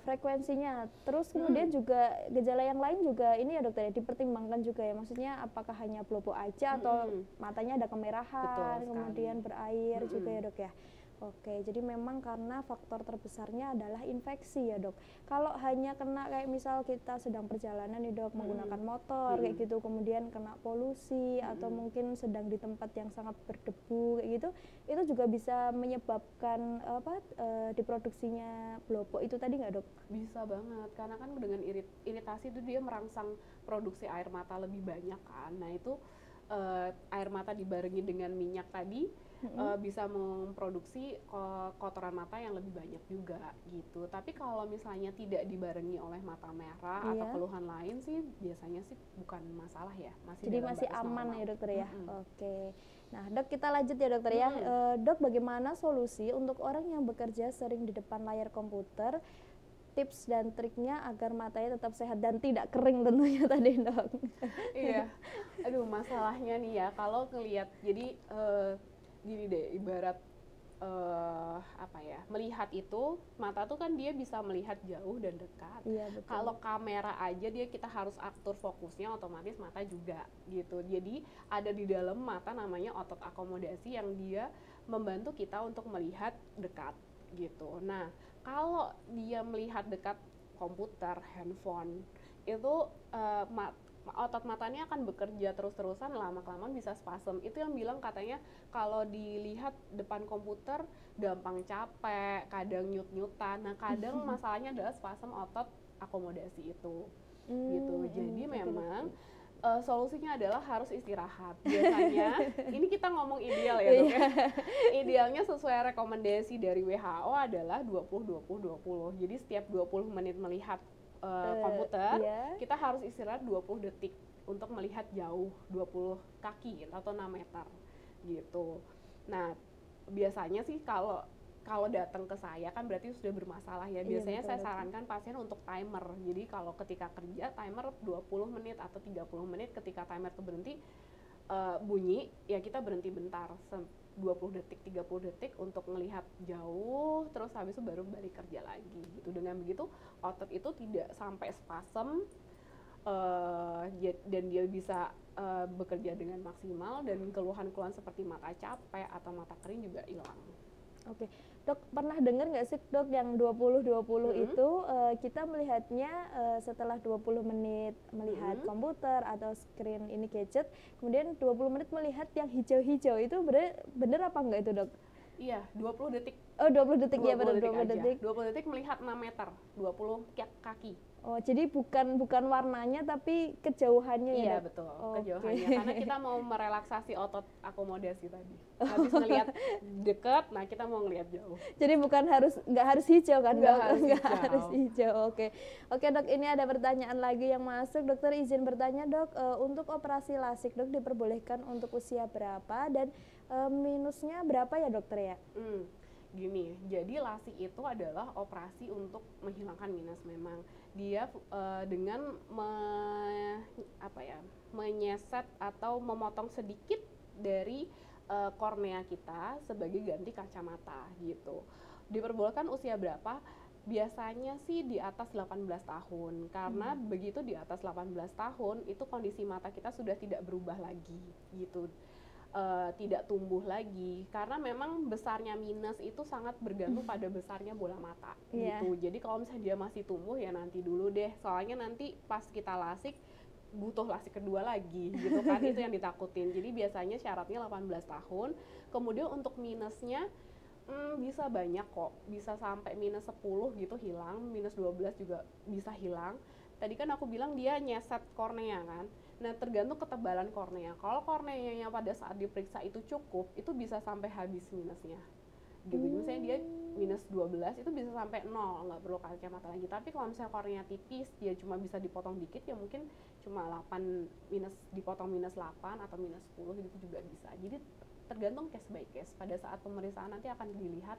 frekuensinya, terus kemudian juga gejala yang lain juga ini ya dokter ya, dipertimbangkan juga ya, maksudnya apakah hanya blobok aja atau matanya ada kemerahan, kemudian berair juga ya dok ya. Oke, jadi memang karena faktor terbesarnya adalah infeksi ya dok. Kalau hanya kena kayak misal kita sedang perjalanan nih dok, menggunakan motor kayak gitu, kemudian kena polusi atau mungkin sedang di tempat yang sangat berdebu kayak gitu, itu juga bisa menyebabkan diproduksinya blobok itu tadi nggak dok? Bisa banget, karena kan dengan iritasi itu dia merangsang produksi air mata lebih banyak kan. Nah itu air mata dibarengi dengan minyak tadi bisa memproduksi kotoran mata yang lebih banyak juga gitu. Tapi kalau misalnya tidak dibarengi oleh mata merah atau keluhan lain sih biasanya sih bukan masalah ya, jadi masih aman ya dokter ya. Oke, nah dok kita lanjut ya dokter ya. Dok, bagaimana solusi untuk orang yang bekerja sering di depan layar komputer, tips dan triknya agar matanya tetap sehat dan tidak kering tentunya tadi dok? Iya, aduh masalahnya nih ya kalau ngelihat, jadi gini deh, ibarat melihat itu, mata tuh kan dia bisa melihat jauh dan dekat. Kalau kamera aja kita harus atur fokusnya, otomatis mata juga gitu. Jadi ada di dalam mata namanya otot akomodasi yang dia membantu kita untuk melihat dekat gitu. Nah kalau dia melihat dekat komputer, handphone, itu otot matanya akan bekerja terus-terusan, lama-kelamaan bisa spasem. Itu yang bilang katanya kalau dilihat depan komputer gampang capek, kadang nyut-nyutan. Nah kadang masalahnya adalah spasem otot akomodasi itu gitu. Jadi memang solusinya adalah harus istirahat. Biasanya ini kita ngomong ideal ya dok ya. Idealnya sesuai rekomendasi dari WHO adalah 20-20-20. Jadi setiap 20 menit melihat komputer, kita harus istirahat 20 detik untuk melihat jauh 20 kaki atau 6 meter gitu. Nah biasanya sih kalau datang ke saya kan berarti sudah bermasalah ya. Biasanya saya sarankan pasien untuk timer. Jadi kalau ketika kerja timer 20 menit atau 30 menit, ketika timer itu berhenti bunyi ya kita berhenti bentar 20 detik 30 detik untuk melihat jauh, terus habis itu baru balik kerja lagi gitu. Dengan begitu otot itu tidak sampai spasem, dan dia bisa bekerja dengan maksimal, dan keluhan-keluhan seperti mata capek atau mata kering juga hilang. Oke, dok pernah dengar nggak sih dok yang 20-20 itu kita melihatnya setelah 20 menit melihat komputer atau screen ini gadget, kemudian 20 menit melihat yang hijau-hijau, itu bener apa enggak itu dok? Iya, 20 detik. Oh 20 detik ya, benar 20 aja. detik. 20 detik melihat 6 meter, 20 kaki. Oh, jadi bukan warnanya tapi kejauhannya ya? Iya, Dok? betul, Okay. kejauhannya. Karena kita mau merelaksasi otot akomodasi tadi. Habis ngelihat dekat, nah kita mau ngelihat jauh. Jadi nggak harus hijau kan? Nggak harus hijau. Oke. Oke dok, ini ada pertanyaan lagi yang masuk. Dokter izin bertanya dok, untuk operasi lasik dok diperbolehkan untuk usia berapa dan minusnya berapa ya dokter ya? Gini, jadi lasik itu adalah operasi untuk menghilangkan minus. Memang dia dengan menyeset atau memotong sedikit dari kornea kita sebagai ganti kacamata gitu. Diperbolehkan usia berapa? Biasanya sih di atas 18 tahun, karena begitu di atas 18 tahun itu kondisi mata kita sudah tidak berubah lagi gitu. Tidak tumbuh lagi, karena memang besarnya minus itu sangat bergantung pada besarnya bola mata gitu. Jadi kalau misalnya dia masih tumbuh ya nanti dulu deh, soalnya nanti pas kita lasik butuh lasik kedua lagi gitu kan. Itu yang ditakutin. Jadi biasanya syaratnya 18 tahun. Kemudian untuk minusnya bisa banyak kok, bisa sampai minus 10 gitu hilang, minus 12 juga bisa hilang. Tadi kan aku bilang dia nyeset kornea kan. Nah, tergantung ketebalan kornea. Kalau korneanya pada saat diperiksa itu cukup, itu bisa sampai habis minusnya. Gitu. Misalnya dia minus 12, itu bisa sampai 0, nggak perlu kacamata lagi. Tapi kalau misalnya kornea tipis, dia cuma bisa dipotong dikit, ya mungkin cuma 8 dipotong minus 8 atau minus 10 gitu juga bisa. Jadi tergantung case by case. Pada saat pemeriksaan nanti akan dilihat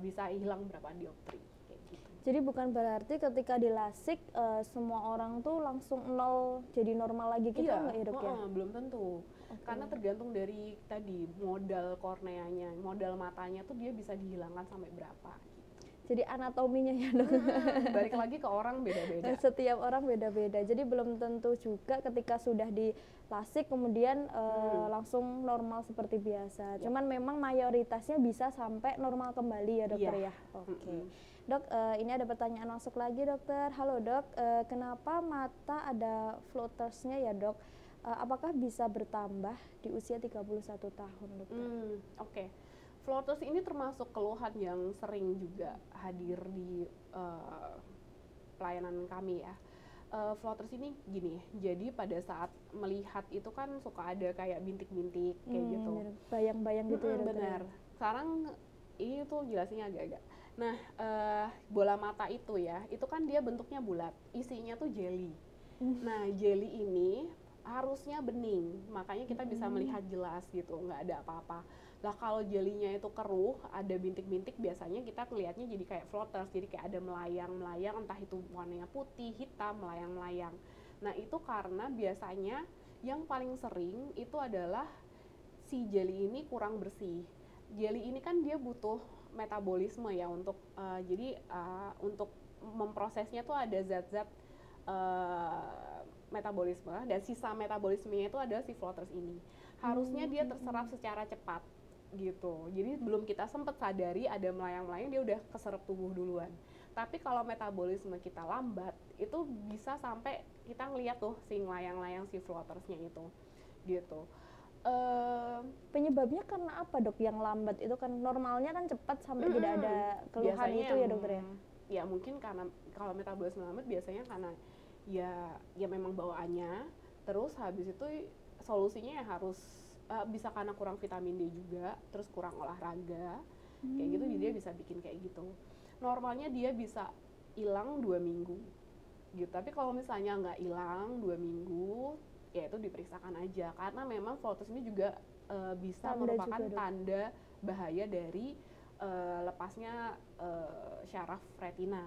bisa hilang berapa dioptri. Jadi bukan berarti ketika dilasik semua orang tuh langsung 0 jadi normal lagi gitu nggak ya dok ya? Belum tentu. Karena tergantung dari tadi modal korneanya, modal matanya tuh dia bisa dihilangkan sampai berapa gitu. Jadi anatominya ya dok? Balik lagi ke orang beda-beda. Setiap orang beda-beda, jadi belum tentu juga ketika sudah dilasik kemudian langsung normal seperti biasa. Cuman memang mayoritasnya bisa sampai normal kembali ya dokter ya? Oke. Dok, ini ada pertanyaan masuk lagi dokter. Halo dok, kenapa mata ada floatersnya ya dok? Apakah bisa bertambah di usia 31 tahun dokter? Oke. Floaters ini termasuk keluhan yang sering juga hadir di pelayanan kami ya. Floaters ini gini, jadi pada saat melihat itu kan suka ada kayak bintik-bintik kayak gitu. Bayang-bayang gitu ya dokter? Benar. Sekarang ini tuh jelasinnya agak-agak. Nah, bola mata itu ya, itu kan dia bentuknya bulat, isinya tuh jelly. Nah, jelly ini harusnya bening, makanya kita bisa melihat jelas gitu, nggak ada apa-apa. Lah kalau jelinya itu keruh, ada bintik-bintik, biasanya kita ngelihatnya jadi kayak floaters, jadi kayak ada melayang-melayang, entah itu warnanya putih, hitam, melayang-melayang. Nah, itu karena biasanya yang paling sering itu adalah si jelly ini kurang bersih. Jelly ini kan dia butuh metabolisme ya untuk untuk memprosesnya tuh ada zat-zat metabolisme, dan sisa metabolismenya itu adalah si floaters ini. Harusnya dia terserap secara cepat gitu. Jadi belum kita sempat sadari ada melayang-melayang, dia udah keserap tubuh duluan. Tapi kalau metabolisme kita lambat, itu bisa sampai kita ngeliat tuh si melayang-layang si floatersnya itu gitu. Penyebabnya karena apa dok yang lambat itu? Kan normalnya kan cepat sampai tidak ada keluhan biasanya itu ya dokter ya? Ya mungkin karena kalau metabolisme lambat biasanya karena ya memang bawaannya, terus habis itu solusinya ya harus bisa karena kurang vitamin D juga, terus kurang olahraga kayak gitu, jadi dia bisa bikin kayak gitu. Normalnya dia bisa hilang 2 minggu gitu, tapi kalau misalnya nggak hilang 2 minggu ya itu diperiksakan aja, karena memang floaters ini juga bisa merupakan tanda bahaya dari lepasnya syaraf retina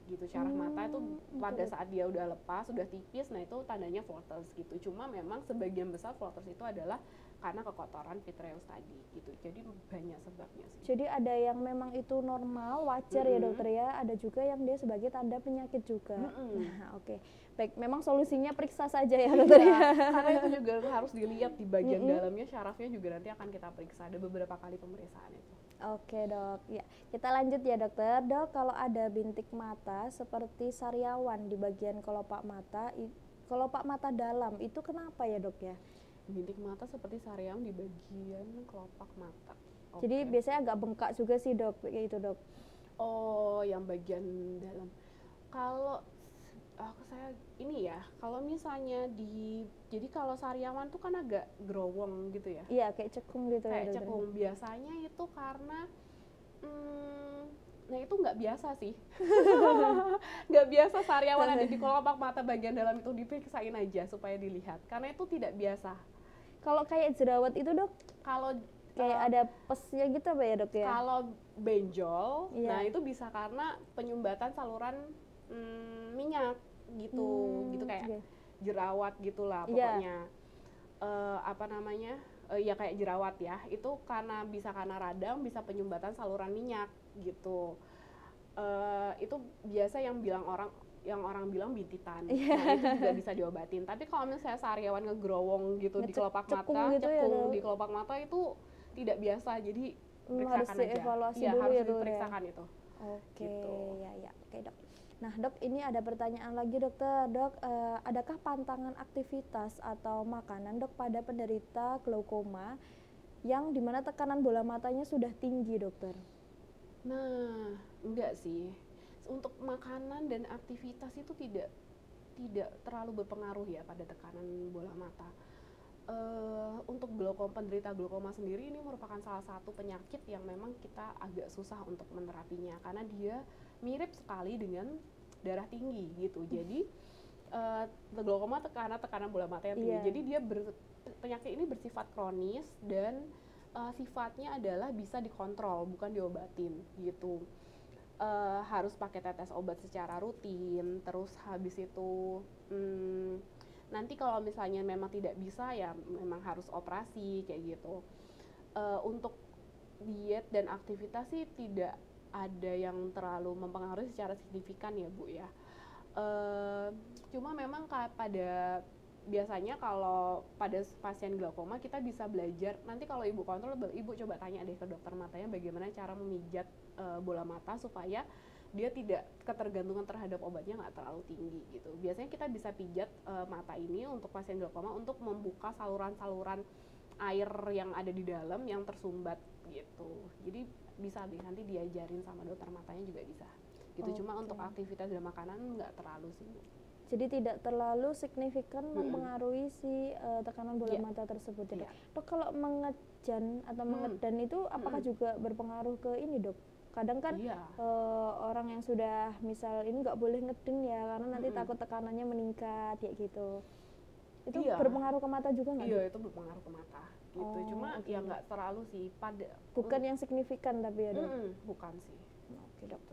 gitu. Syaraf mata itu pada oke. saat dia udah lepas, udah tipis, nah itu tandanya floaters gitu. Cuma memang sebagian besar floaters itu adalah karena kekotoran vitreous tadi gitu. Jadi banyak sebabnya sih. Jadi ada yang memang itu normal, wajar ya Mm-mm. dokter ya, ada juga yang dia sebagai tanda penyakit juga. Mm-mm. Nah, oke. Baik, memang solusinya periksa saja ya dokter ya. Karena itu juga harus dilihat di bagian Mm-mm. dalamnya, syarafnya juga nanti akan kita periksa. Ada beberapa kali pemeriksaan itu. Oke dok, ya kita lanjut ya dokter. Dok, kalau ada bintik mata seperti sariawan di bagian kelopak mata, kelopak mata dalam itu kenapa ya dok ya? Bintik mata seperti sariam di bagian kelopak mata. Jadi Oke. biasanya agak bengkak juga sih dok, kayak itu dok. Oh, yang bagian dalam. Kalau saya ini ya, kalau misalnya jadi kalau sariawan tuh kan agak gerowong gitu ya, Iya kayak cekung gitu ya kayak dokter. cekung. Biasanya itu karena, nah itu nggak biasa sih, nggak biasa sariawan ada di kelopak mata bagian dalam itu, diperiksain aja supaya dilihat, karena itu tidak biasa. Kalau kayak jerawat itu dok, Kalau kayak ada pesnya gitu apa ya dok ya? kalau benjol, Iya. nah itu bisa karena penyumbatan saluran minyak gitu, gitu kayak Oke. jerawat gitulah Iya. pokoknya. Apa namanya? Ya kayak jerawat ya. Itu bisa karena radang, bisa penyumbatan saluran minyak gitu. Itu biasa yang orang bilang bintitan. Iya. Nah, itu juga bisa diobatin. Tapi kalau misalnya sariawan ngegrowong gitu di kelopak Cekung mata, gitu ya, cekung Dok? di kelopak mata itu tidak biasa. Jadi Harus periksakan aja. dievaluasi Iya, dulu harus ya dok ya. diperiksakan itu. Oke, Gitu. ya, oke dok. Nah dok, ini ada pertanyaan lagi dokter. Dok, adakah pantangan aktivitas atau makanan dok pada penderita glaukoma yang dimana tekanan bola matanya sudah tinggi dokter? Nah, enggak sih. Untuk makanan dan aktivitas itu tidak terlalu berpengaruh ya pada tekanan bola mata. Untuk penderita glaukoma sendiri ini merupakan salah satu penyakit yang memang kita agak susah untuk menerapinya karena dia mirip sekali dengan darah tinggi gitu. Jadi glaukoma tekanan bola mata yang tinggi. Iya. Jadi penyakit ini bersifat kronis dan sifatnya adalah bisa dikontrol, bukan diobatin gitu. Harus pakai tetes obat secara rutin, terus habis itu nanti kalau misalnya memang tidak bisa ya memang harus operasi kayak gitu. Untuk diet dan aktivitas sih tidak ada yang terlalu mempengaruhi secara signifikan ya Bu ya. Cuma memang biasanya kalau pada pasien glaukoma kita bisa belajar, nanti kalau ibu kontrol, ibu coba tanya deh ke dokter matanya bagaimana cara memijat bola mata supaya dia tidak ketergantungan terhadap obatnya nggak terlalu tinggi gitu. Biasanya kita bisa pijat mata ini untuk pasien glaukoma untuk membuka saluran-saluran air yang ada di dalam yang tersumbat gitu. Jadi bisa deh nanti diajarin sama dokter matanya juga bisa gitu. Cuma untuk aktivitas dan makanan nggak terlalu sih. Jadi tidak terlalu signifikan mempengaruhi si tekanan bola mata tersebut ya dok. Dok, kalau mengejan atau mengedan itu apakah juga berpengaruh ke ini dok? Kadang kan orang yang sudah misal ini nggak boleh ngeden ya karena nanti takut tekanannya meningkat kayak gitu. Itu berpengaruh ke mata juga nggak? Iya, itu berpengaruh ke mata gitu. Cuma ya nggak terlalu sih bukan yang signifikan tapi ya dok. Bukan sih. Oke dok.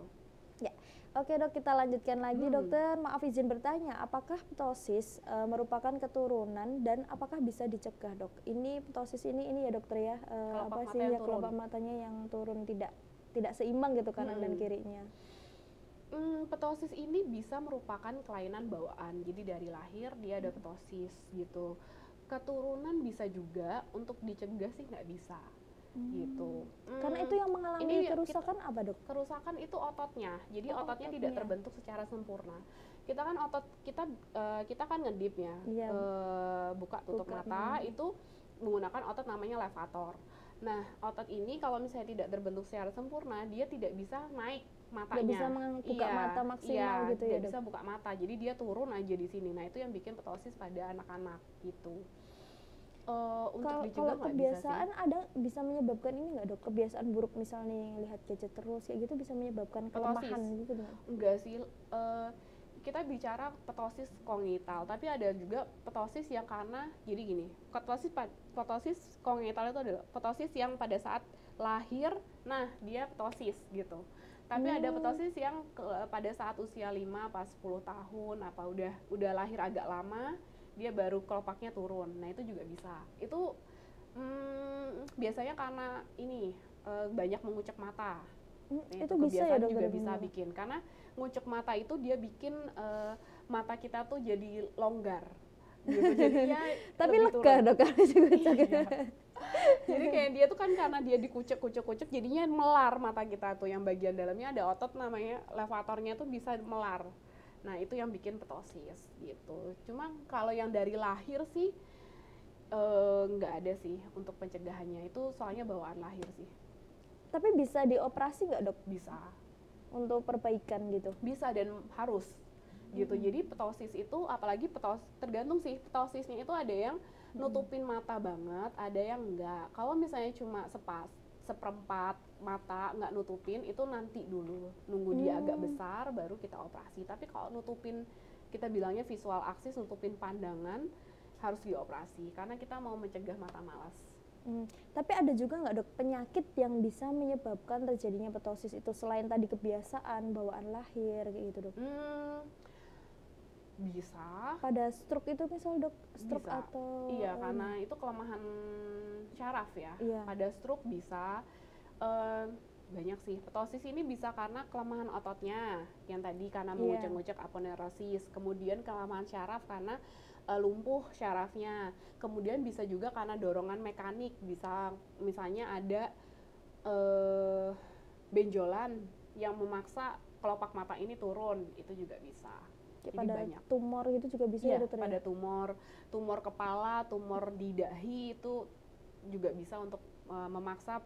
Ya, oke dok, kita lanjutkan lagi dokter. Maaf izin bertanya, apakah ptosis merupakan keturunan dan apakah bisa dicegah dok? Ini ptosis ini ya dokter ya, apa sih ya kelopak matanya yang turun tidak seimbang gitu kanan dan kirinya? Ptosis ini bisa merupakan kelainan bawaan, jadi dari lahir dia ada ptosis gitu. Keturunan bisa juga, untuk dicegah sih nggak bisa gitu. Karena itu yang mengalami kerusakan apa dok? Kerusakan itu ototnya, jadi ototnya tidak terbentuk secara sempurna. Kita kan ngedip ya, buka tutup mata itu menggunakan otot namanya levator. Nah, otot ini kalau misalnya tidak terbentuk secara sempurna, dia tidak bisa naik matanya. Nggak bisa membuka mata maksimal gitu ya dok? Bisa buka mata, jadi dia turun aja di sini. Nah, itu yang bikin ptosis pada anak-anak gitu. Untuk kalau kebiasaan ada bisa menyebabkan ini nggak dok? Kebiasaan buruk misalnya lihat gadget terus kayak gitu bisa menyebabkan kelemahan gitu dok? Enggak sih. Kita bicara ptosis kongnital, tapi ada juga ptosis yang karena jadi gini, ptosis kongnital itu adalah ptosis yang pada saat lahir, nah dia ptosis gitu. Tapi ada ptosis yang pada saat usia 5 pas 10 tahun apa udah lahir agak lama dia baru kelopaknya turun. Nah, itu juga bisa. Itu biasanya karena ini banyak mengucek mata. Nah, Itu bisa ya kebiasaan dokter? juga bisa bikin karena ngucek mata itu dia bikin mata kita tuh jadi longgar gitu. Jadinya Tapi lebih lega turun. dok kalau dikucek. Iya. Jadi kayak dia tuh kan karena dia dikucek jadinya melar mata kita tuh, yang bagian dalamnya ada otot namanya levatornya tuh bisa melar. Nah, itu yang bikin ptosis gitu. Cuma kalau yang dari lahir sih nggak ada sih untuk pencegahannya, itu soalnya bawaan lahir sih. Tapi bisa dioperasi nggak dok Bisa. untuk perbaikan gitu? Bisa dan harus gitu. Jadi ptosis itu apalagi tergantung sih, ptosisnya itu ada yang nutupin mata banget, ada yang enggak. Kalau misalnya cuma seperempat mata nggak nutupin, itu nanti dulu nunggu dia agak besar baru kita operasi. Tapi kalau nutupin, kita bilangnya visual aksis, nutupin pandangan, harus dioperasi karena kita mau mencegah mata malas. Tapi ada juga nggak dok penyakit yang bisa menyebabkan terjadinya ptosis itu selain tadi kebiasaan bawaan lahir kayak gitu dok? Bisa. Pada stroke itu misal dok, stroke Bisa. atau Iya, karena itu kelemahan syaraf ya. Iya. Pada stroke bisa. Banyak sih. Ptosis ini bisa karena kelemahan ototnya, yang tadi karena mengucek-ngucek aponeurosis. Kemudian kelemahan syaraf karena lumpuh syarafnya. Kemudian bisa juga karena dorongan mekanik, bisa misalnya ada benjolan yang memaksa kelopak mata ini turun, itu juga bisa. Jadi pada banyak. tumor gitu juga bisa Iya, ya dokter? pada tumor kepala, tumor di dahi itu juga bisa untuk memaksa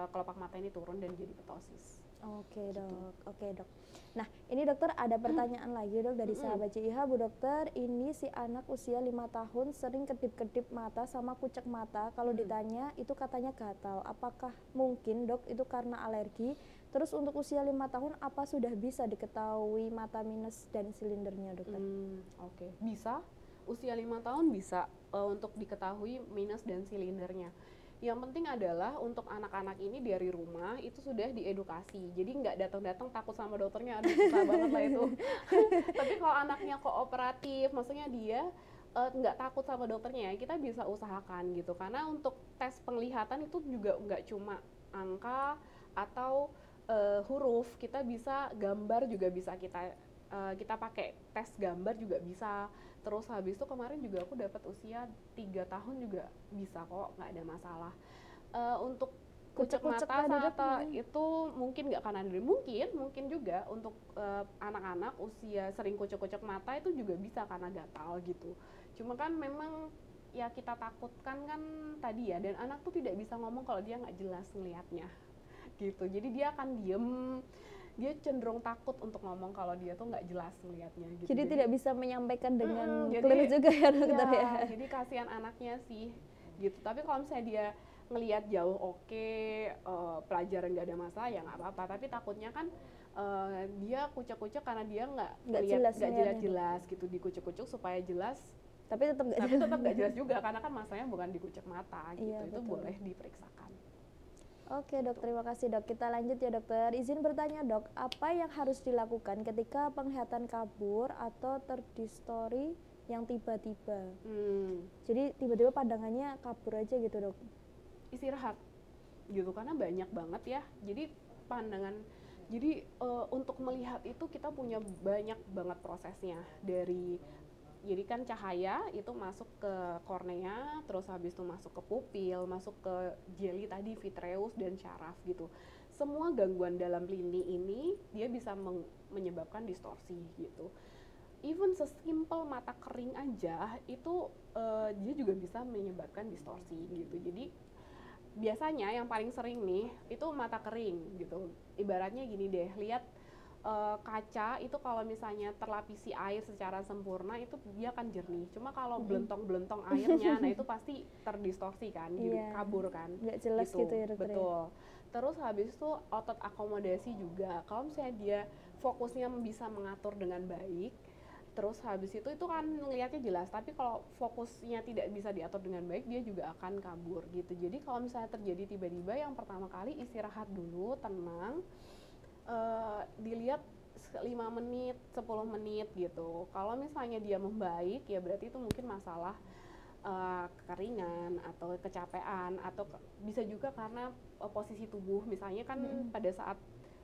kelopak mata ini turun dan jadi ptosis. Oke dok, oke dok. Nah ini dokter ada pertanyaan lagi dok dari sahabat CIH. Bu dokter, ini si anak usia 5 tahun sering kedip-kedip mata sama kucek mata. Kalau ditanya itu katanya gatal. Apakah mungkin dok itu karena alergi? Terus untuk usia 5 tahun apa sudah bisa diketahui mata minus dan silindernya dokter? Oke. Bisa, usia 5 tahun bisa untuk diketahui minus dan silindernya. Yang penting adalah untuk anak-anak ini dari rumah itu sudah diedukasi. Jadi nggak datang-datang takut sama dokternya, aduh susah banget lah itu. Tapi kalau anaknya kooperatif, maksudnya dia nggak takut sama dokternya, kita bisa usahakan gitu. Karena untuk tes penglihatan itu juga nggak cuma angka atau huruf, kita bisa gambar juga bisa kita pakai tes gambar juga bisa. Terus habis itu kemarin juga aku dapat usia 3 tahun juga bisa kok, nggak ada masalah. Untuk kucek mata itu mungkin nggak kanan kiri, mungkin juga untuk anak-anak usia sering kucek-kucek mata itu juga bisa karena gatal gitu. Cuma kan memang ya kita takutkan kan tadi ya, dan anak tuh tidak bisa ngomong kalau dia nggak jelas ngelihatnya gitu. Jadi dia akan diem, dia cenderung takut untuk ngomong kalau dia tuh nggak jelas ngelihatnya gitu. Jadi tidak bisa menyampaikan dengan jadi, clear juga ya dokter ya. Jadi kasihan anaknya sih gitu. Tapi kalau misalnya dia ngelihat jauh pelajaran nggak ada masalah ya nggak apa-apa. Tapi takutnya kan dia kucek-kucek karena dia nggak jelas gitu, dikucek-kucek supaya jelas. Tapi tetap nggak jelas juga karena kan masalahnya bukan dikucek mata gitu. Iya, itu betul. boleh diperiksakan. Oke dok, terima kasih dok. Kita lanjut ya dokter. Izin bertanya dok, apa yang harus dilakukan ketika penglihatan kabur atau terdistori yang tiba-tiba? Jadi tiba-tiba pandangannya kabur aja gitu dok? Istirahat gitu, karena banyak banget ya. Jadi untuk melihat itu kita punya banyak banget prosesnya. Jadi kan cahaya itu masuk ke kornea, terus habis itu masuk ke pupil, masuk ke jeli tadi, vitreus dan syaraf gitu. Semua gangguan dalam lini ini dia bisa menyebabkan distorsi gitu. Even sesimpel mata kering aja itu dia juga bisa menyebabkan distorsi gitu. Jadi biasanya yang paling sering nih itu mata kering gitu. Ibaratnya gini deh, lihat kaca itu kalau misalnya terlapisi air secara sempurna itu dia akan jernih. Cuma kalau belentong-belentong airnya, nah itu pasti terdistorsi kan, jadi kabur kan. Nggak jelas gitu ya dokter. Betul. Terus habis itu otot akomodasi juga. Kalau misalnya dia fokusnya bisa mengatur dengan baik, terus habis itu kan ngelihatnya jelas. Tapi kalau fokusnya tidak bisa diatur dengan baik, dia juga akan kabur gitu. Jadi kalau misalnya terjadi tiba-tiba, yang pertama kali istirahat dulu, tenang. Dilihat 5 menit, 10 menit gitu. Kalau misalnya dia membaik ya berarti itu mungkin masalah kekeringan atau kecapean atau bisa juga karena posisi tubuh. Misalnya kan pada saat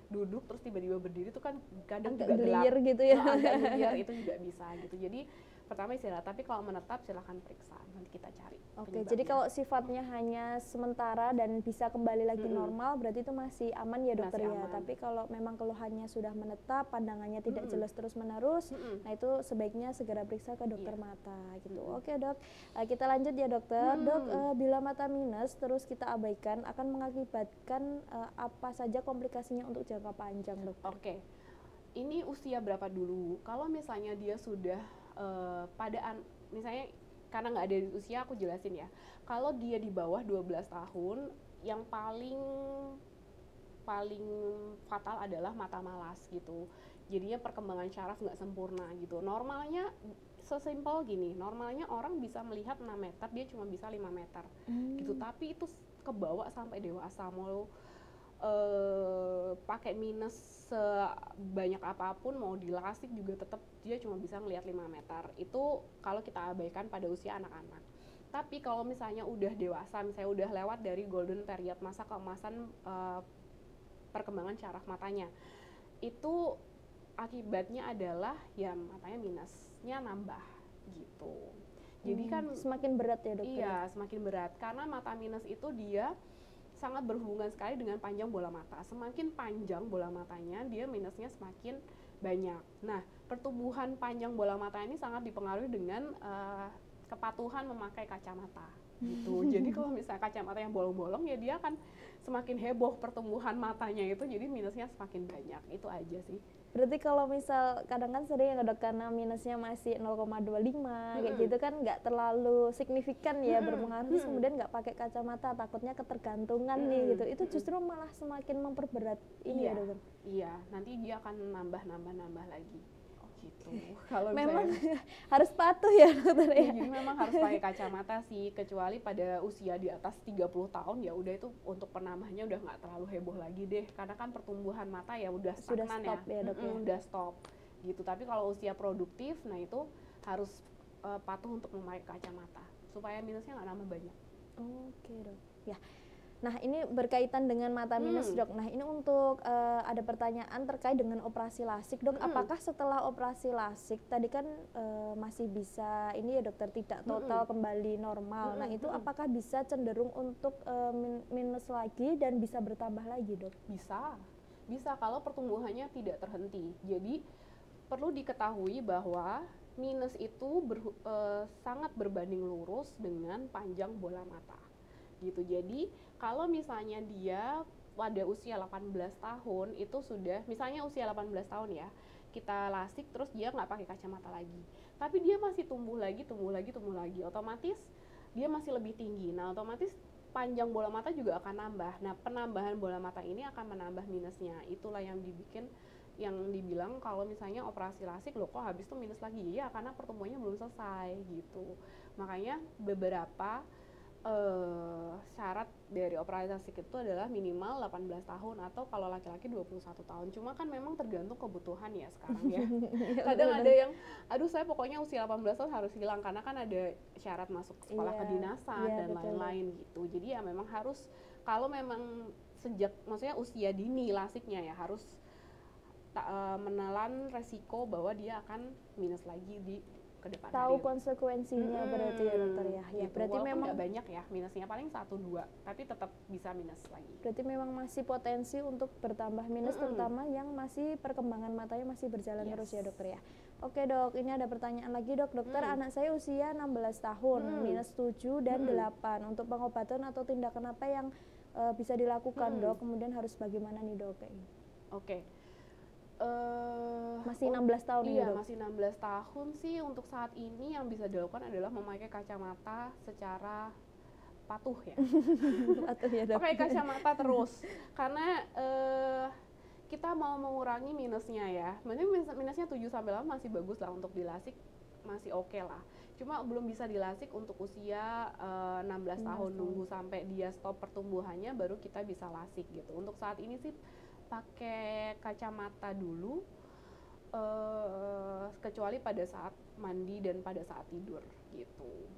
duduk terus tiba-tiba berdiri itu kan kadang Agak juga gelap, gelir gitu ya. agak liar itu juga bisa gitu. Jadi pertama istirahat, tapi kalau menetap silahkan periksa, nanti kita cari Oke, penyebabnya. jadi kalau sifatnya hanya sementara dan bisa kembali lagi normal, berarti itu masih aman ya dokter Masih ya. aman. Tapi kalau memang keluhannya sudah menetap, pandangannya tidak jelas terus-menerus, nah itu sebaiknya segera periksa ke dokter mata gitu. Oke dok, kita lanjut ya dokter. Dok, bila mata minus terus kita abaikan, akan mengakibatkan apa saja komplikasinya untuk jangka panjang dokter? Oke, ini usia berapa dulu? Kalau misalnya dia sudah misalnya karena nggak ada di usia aku jelasin ya. Kalau dia di bawah 12 tahun, yang paling fatal adalah mata malas gitu. Jadinya perkembangan syaraf nggak sempurna gitu. Normalnya sesimpel gini, normalnya orang bisa melihat 6 meter, dia cuma bisa 5 meter gitu. Tapi itu kebawa sampai dewasa, mau pakai minus sebanyak apapun, mau dilasik juga tetap dia cuma bisa ngelihat 5 meter. Itu kalau kita abaikan pada usia anak-anak. Tapi kalau misalnya udah dewasa, misalnya udah lewat dari golden period, masa keemasan perkembangan syaraf matanya, itu akibatnya adalah ya matanya minusnya nambah gitu. Jadi kan semakin berat ya dokter? Iya, semakin berat karena mata minus itu dia sangat berhubungan sekali dengan panjang bola mata. Semakin panjang bola matanya, dia minusnya semakin banyak. Nah, pertumbuhan panjang bola mata ini sangat dipengaruhi dengan kepatuhan memakai kacamata gitu. Jadi kalau misalnya kacamata yang bolong-bolong ya dia akan semakin heboh pertumbuhan matanya itu, jadi minusnya semakin banyak. Itu aja sih. Berarti kalau misal kadang kan sering ya dok, karena minusnya masih 0,25 kayak gitu kan nggak terlalu signifikan ya berpengaruh, terus kemudian nggak pakai kacamata takutnya ketergantungan nih gitu, itu justru malah semakin memperberat ini ya dokter? Iya, nanti dia akan nambah lagi gitu. Kalau Memang misalnya harus patuh ya dokter ya? jadi memang harus pakai kacamata sih, kecuali pada usia di atas 30 tahun ya udah itu untuk penambahnya udah nggak terlalu heboh lagi deh, karena kan pertumbuhan mata ya udah stagnan stop ya dok ya? Udah stop gitu. Tapi kalau usia produktif, nah itu harus patuh untuk memakai kacamata supaya minusnya nggak nambah banyak. Oke dok, ya. Nah ini berkaitan dengan mata minus dok. Nah ini untuk ada pertanyaan terkait dengan operasi lasik dok. Apakah setelah operasi lasik tadi kan masih bisa ini ya dokter tidak total kembali normal. Nah itu apakah bisa cenderung untuk minus lagi dan bisa bertambah lagi dok? Bisa kalau pertumbuhannya tidak terhenti. Jadi perlu diketahui bahwa minus itu sangat berbanding lurus dengan panjang bola mata gitu. Jadi kalau misalnya dia pada usia 18 tahun itu sudah, misalnya usia 18 tahun ya, kita lasik terus dia nggak pakai kacamata lagi, tapi dia masih tumbuh lagi, otomatis dia masih lebih tinggi. Nah otomatis panjang bola mata juga akan nambah. Nah penambahan bola mata ini akan menambah minusnya. Itulah yang dibilang kalau misalnya operasi lasik loh kok habis tuh minus lagi, ya karena pertumbuhannya belum selesai gitu. Makanya beberapa syarat dari operasi lasik itu adalah minimal 18 tahun atau kalau laki-laki 21 tahun. Cuma kan memang tergantung kebutuhan ya sekarang ya. Kadang ada yang aduh saya pokoknya usia 18 tahun harus hilang, karena kan ada syarat masuk sekolah kedinasan dan lain-lain gitu. Jadi ya memang harus, kalau memang maksudnya usia dini lasiknya ya harus menelan resiko bahwa dia akan minus lagi di kedepan tahu konsekuensinya berarti ya dokter ya. Ya gitu. berarti walaupun memang nggak banyak ya minusnya, paling 1-2 tapi tetap bisa minus lagi. Berarti memang masih potensi untuk bertambah minus, terutama yang masih perkembangan matanya masih berjalan terus ya dokter ya. Oke dok, ini ada pertanyaan lagi dok. Dokter, anak saya usia 16 tahun, minus 7 dan 8. Untuk pengobatan atau tindakan apa yang bisa dilakukan dok? Kemudian harus bagaimana nih dok? Oke. Masih 16 tahun iya, ya dok? masih 16 tahun sih. Untuk saat ini yang bisa dilakukan adalah memakai kacamata secara patuh ya. Patuh ya dok? Pakai kacamata terus, karena kita mau mengurangi minusnya ya. Maksudnya minusnya 7-8 masih bagus lah untuk dilasik, masih oke lah. Cuma belum bisa dilasik untuk usia 16 tahun, nunggu sampai dia stop pertumbuhannya baru kita bisa lasik gitu. Untuk saat ini sih pakai kacamata dulu, kecuali pada saat mandi dan pada saat tidur gitu.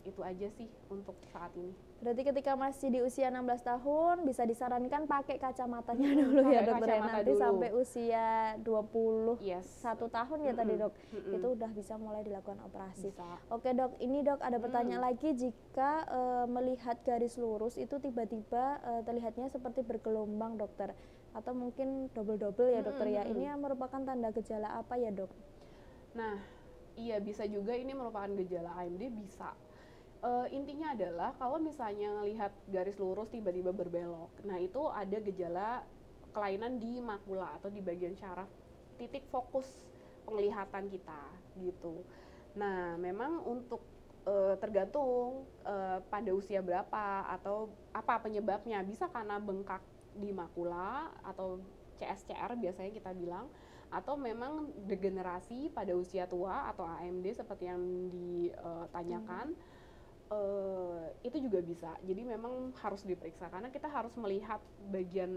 Itu aja sih untuk saat ini. Berarti ketika masih di usia 16 tahun bisa disarankan pakai kacamatanya dulu ya dokter ya. Nanti dulu. sampai usia 21 Yes. tahun ya tadi dok, itu udah bisa mulai dilakukan operasi. Bisa. Oke dok, ini dok ada pertanyaan lagi, jika melihat garis lurus itu tiba-tiba terlihatnya seperti bergelombang dokter, atau mungkin double-double ya dokter ya, ini merupakan tanda gejala apa ya dok? Nah, iya bisa juga ini merupakan gejala AMD, bisa. Intinya adalah kalau misalnya ngelihat garis lurus tiba-tiba berbelok, nah itu ada gejala kelainan di makula atau di bagian syaraf titik fokus penglihatan kita gitu. Nah memang untuk tergantung pada usia berapa atau apa penyebabnya, bisa karena bengkak di makula atau CSCR biasanya kita bilang, atau memang degenerasi pada usia tua atau AMD seperti yang ditanyakan. Itu juga bisa. Jadi memang harus diperiksa karena kita harus melihat bagian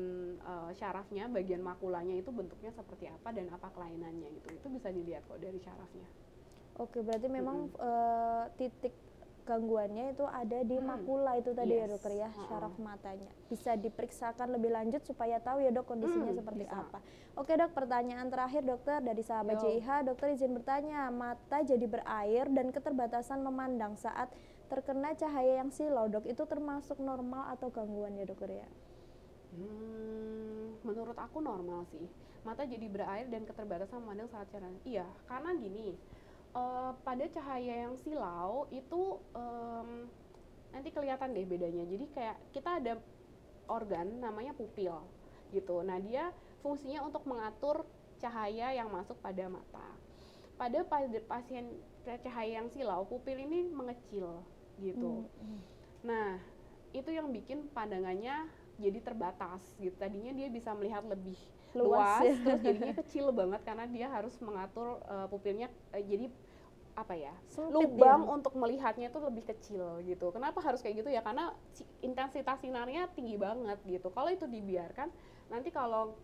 syarafnya, bagian makulanya itu bentuknya seperti apa dan apa kelainannya gitu. Itu bisa dilihat kok dari syarafnya. Oke, berarti memang titik gangguannya itu ada di makula itu tadi ya dokter ya, syaraf matanya. Bisa diperiksakan lebih lanjut supaya tahu ya dok kondisinya seperti apa. Oke dok, pertanyaan terakhir dokter dari sahabat JIH, dokter izin bertanya, mata jadi berair dan keterbatasan memandang saat terkena cahaya yang silau dok, itu termasuk normal atau gangguan ya dokter ya? Menurut aku normal sih, mata jadi berair dan keterbatasan memandang saat cahaya. Iya, karena gini, pada cahaya yang silau itu nanti kelihatan deh bedanya. Jadi kayak kita ada organ namanya pupil gitu. Nah dia fungsinya untuk mengatur cahaya yang masuk pada mata. Pada pasien cahaya yang silau, pupil ini mengecil gitu. Nah itu yang bikin pandangannya jadi terbatas gitu. Tadinya dia bisa melihat lebih luas ya. Terus jadinya kecil banget karena dia harus mengatur pupilnya jadi apa ya, lubang untuk melihatnya itu lebih kecil gitu. Kenapa harus kayak gitu ya? Karena intensitas sinarnya tinggi banget gitu. Kalau itu dibiarkan, nanti kalau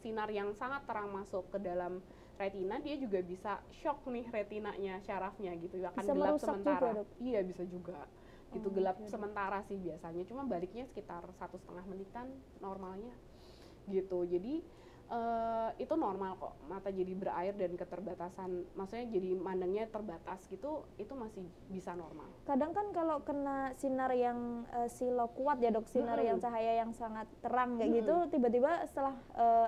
sinar yang sangat terang masuk ke dalam retina, dia juga bisa shock nih retinanya, syarafnya gitu, akan bisa gelap sementara. Juga, iya bisa juga gitu, gelap sementara sih biasanya, cuma baliknya sekitar 1,5 menitan normalnya gitu. Jadi itu normal kok, mata jadi berair dan keterbatasan, maksudnya jadi mandangnya terbatas gitu, itu masih bisa normal. Kadang kan kalau kena sinar yang silau kuat ya dok, sinar yang cahaya yang sangat terang kayak gitu, tiba-tiba setelah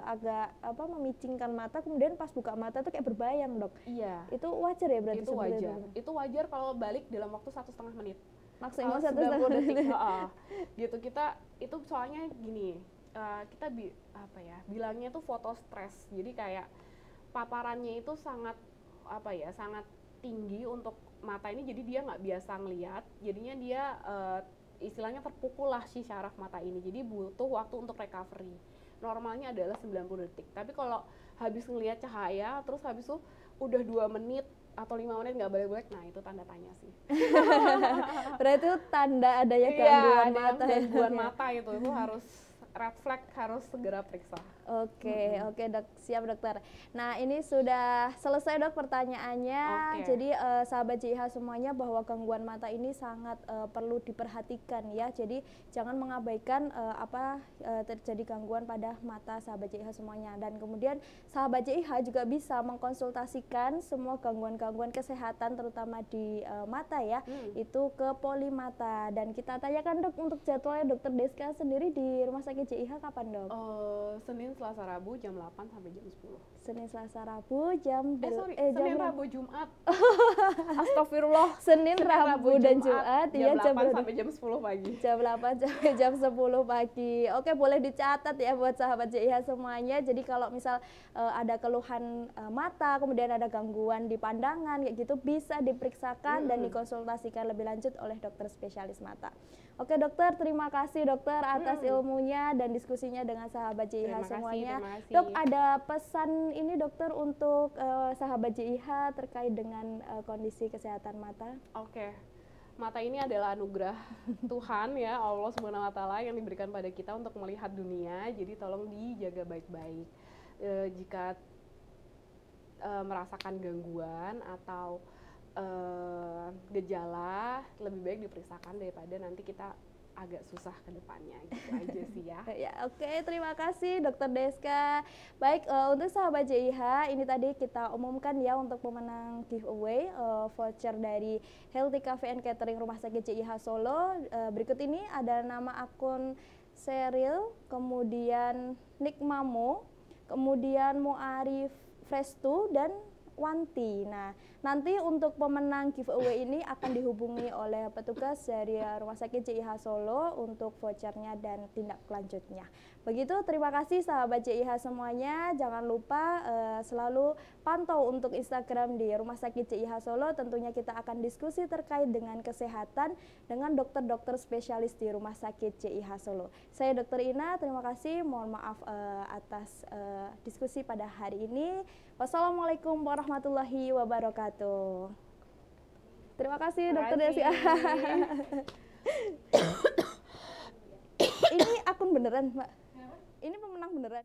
agak memicingkan mata, kemudian pas buka mata tuh kayak berbayang dok. Iya. Itu wajar ya berarti? Itu wajar. Itu wajar kalau balik dalam waktu 1,5 menit. Maksimal 90 detik. Gitu, kita itu soalnya gini. Kita bilangnya tuh foto stres. Jadi kayak paparannya itu sangat sangat tinggi untuk mata ini, jadi dia nggak biasa ngelihat, jadinya dia istilahnya terpukul lah si syaraf mata ini, jadi butuh waktu untuk recovery. Normalnya adalah 90 detik, tapi kalau habis ngelihat cahaya terus habis itu udah 2 menit atau 5 menit nggak balik-balik, nah itu tanda tanya sih. Berarti itu tanda adanya gangguan mata. Gangguan mata itu harus red flag, harus segera periksa. Oke dok, siap dokter. Nah ini sudah selesai dok pertanyaannya. Jadi sahabat JIH semuanya, bahwa gangguan mata ini sangat perlu diperhatikan ya. Jadi jangan mengabaikan terjadi gangguan pada mata sahabat JIH semuanya. Dan kemudian sahabat JIH juga bisa mengkonsultasikan semua gangguan-gangguan kesehatan terutama di mata ya, itu ke Polimata. Dan kita tanyakan dok untuk jadwalnya dokter Deska sendiri di Rumah Sakit JIH kapan dok? Senin, Selasa, Rabu jam 8 sampai jam 10. Senin, Selasa, Rabu jam Senin, Rabu, Jumat. Astagfirullah. Senin, Rabu dan Jumat ya jam 8 sampai jam 10 pagi. Jam 8 sampai jam 10 pagi. Oke, boleh dicatat ya buat sahabat JIH semuanya. Jadi kalau misal ada keluhan mata, kemudian ada gangguan di pandangan kayak gitu, bisa diperiksakan dan dikonsultasikan lebih lanjut oleh dokter spesialis mata. Oke dokter, terima kasih dokter atas ilmunya dan diskusinya dengan sahabat JIH semuanya. Terima kasih. Dok, ada pesan ini dokter untuk sahabat JIH terkait dengan kondisi kesehatan mata? Oke. mata ini adalah anugerah Tuhan ya, Allah Subhanahu wa taala yang diberikan pada kita untuk melihat dunia. Jadi tolong dijaga baik-baik. Jika merasakan gangguan atau gejala, lebih baik diperiksakan daripada nanti kita agak susah ke depannya, gitu aja sih ya. Ya, oke, terima kasih Dokter Deska. Baik, untuk sahabat JIH, ini tadi kita umumkan ya untuk pemenang giveaway voucher dari Healthy Cafe and Catering Rumah Sakit JIH Solo. Berikut ini ada nama akun Seril, kemudian Nick Mamo, kemudian Muarif Frestu, dan Wanti. Nah, nanti untuk pemenang giveaway ini akan dihubungi oleh petugas dari Rumah Sakit JIH Solo untuk vouchernya dan tindak lanjutnya. Begitu, terima kasih sahabat JIH semuanya. Jangan lupa selalu pantau untuk Instagram di Rumah Sakit JIH Solo. Tentunya kita akan diskusi terkait dengan kesehatan dengan dokter-dokter spesialis di Rumah Sakit JIH Solo. Saya Dr. Ina, terima kasih. Mohon maaf atas diskusi pada hari ini. Wassalamualaikum warahmatullahi wabarakatuh. Terima kasih Dokter Desi. Ini akun beneran, Mbak? Ini pemenang beneran?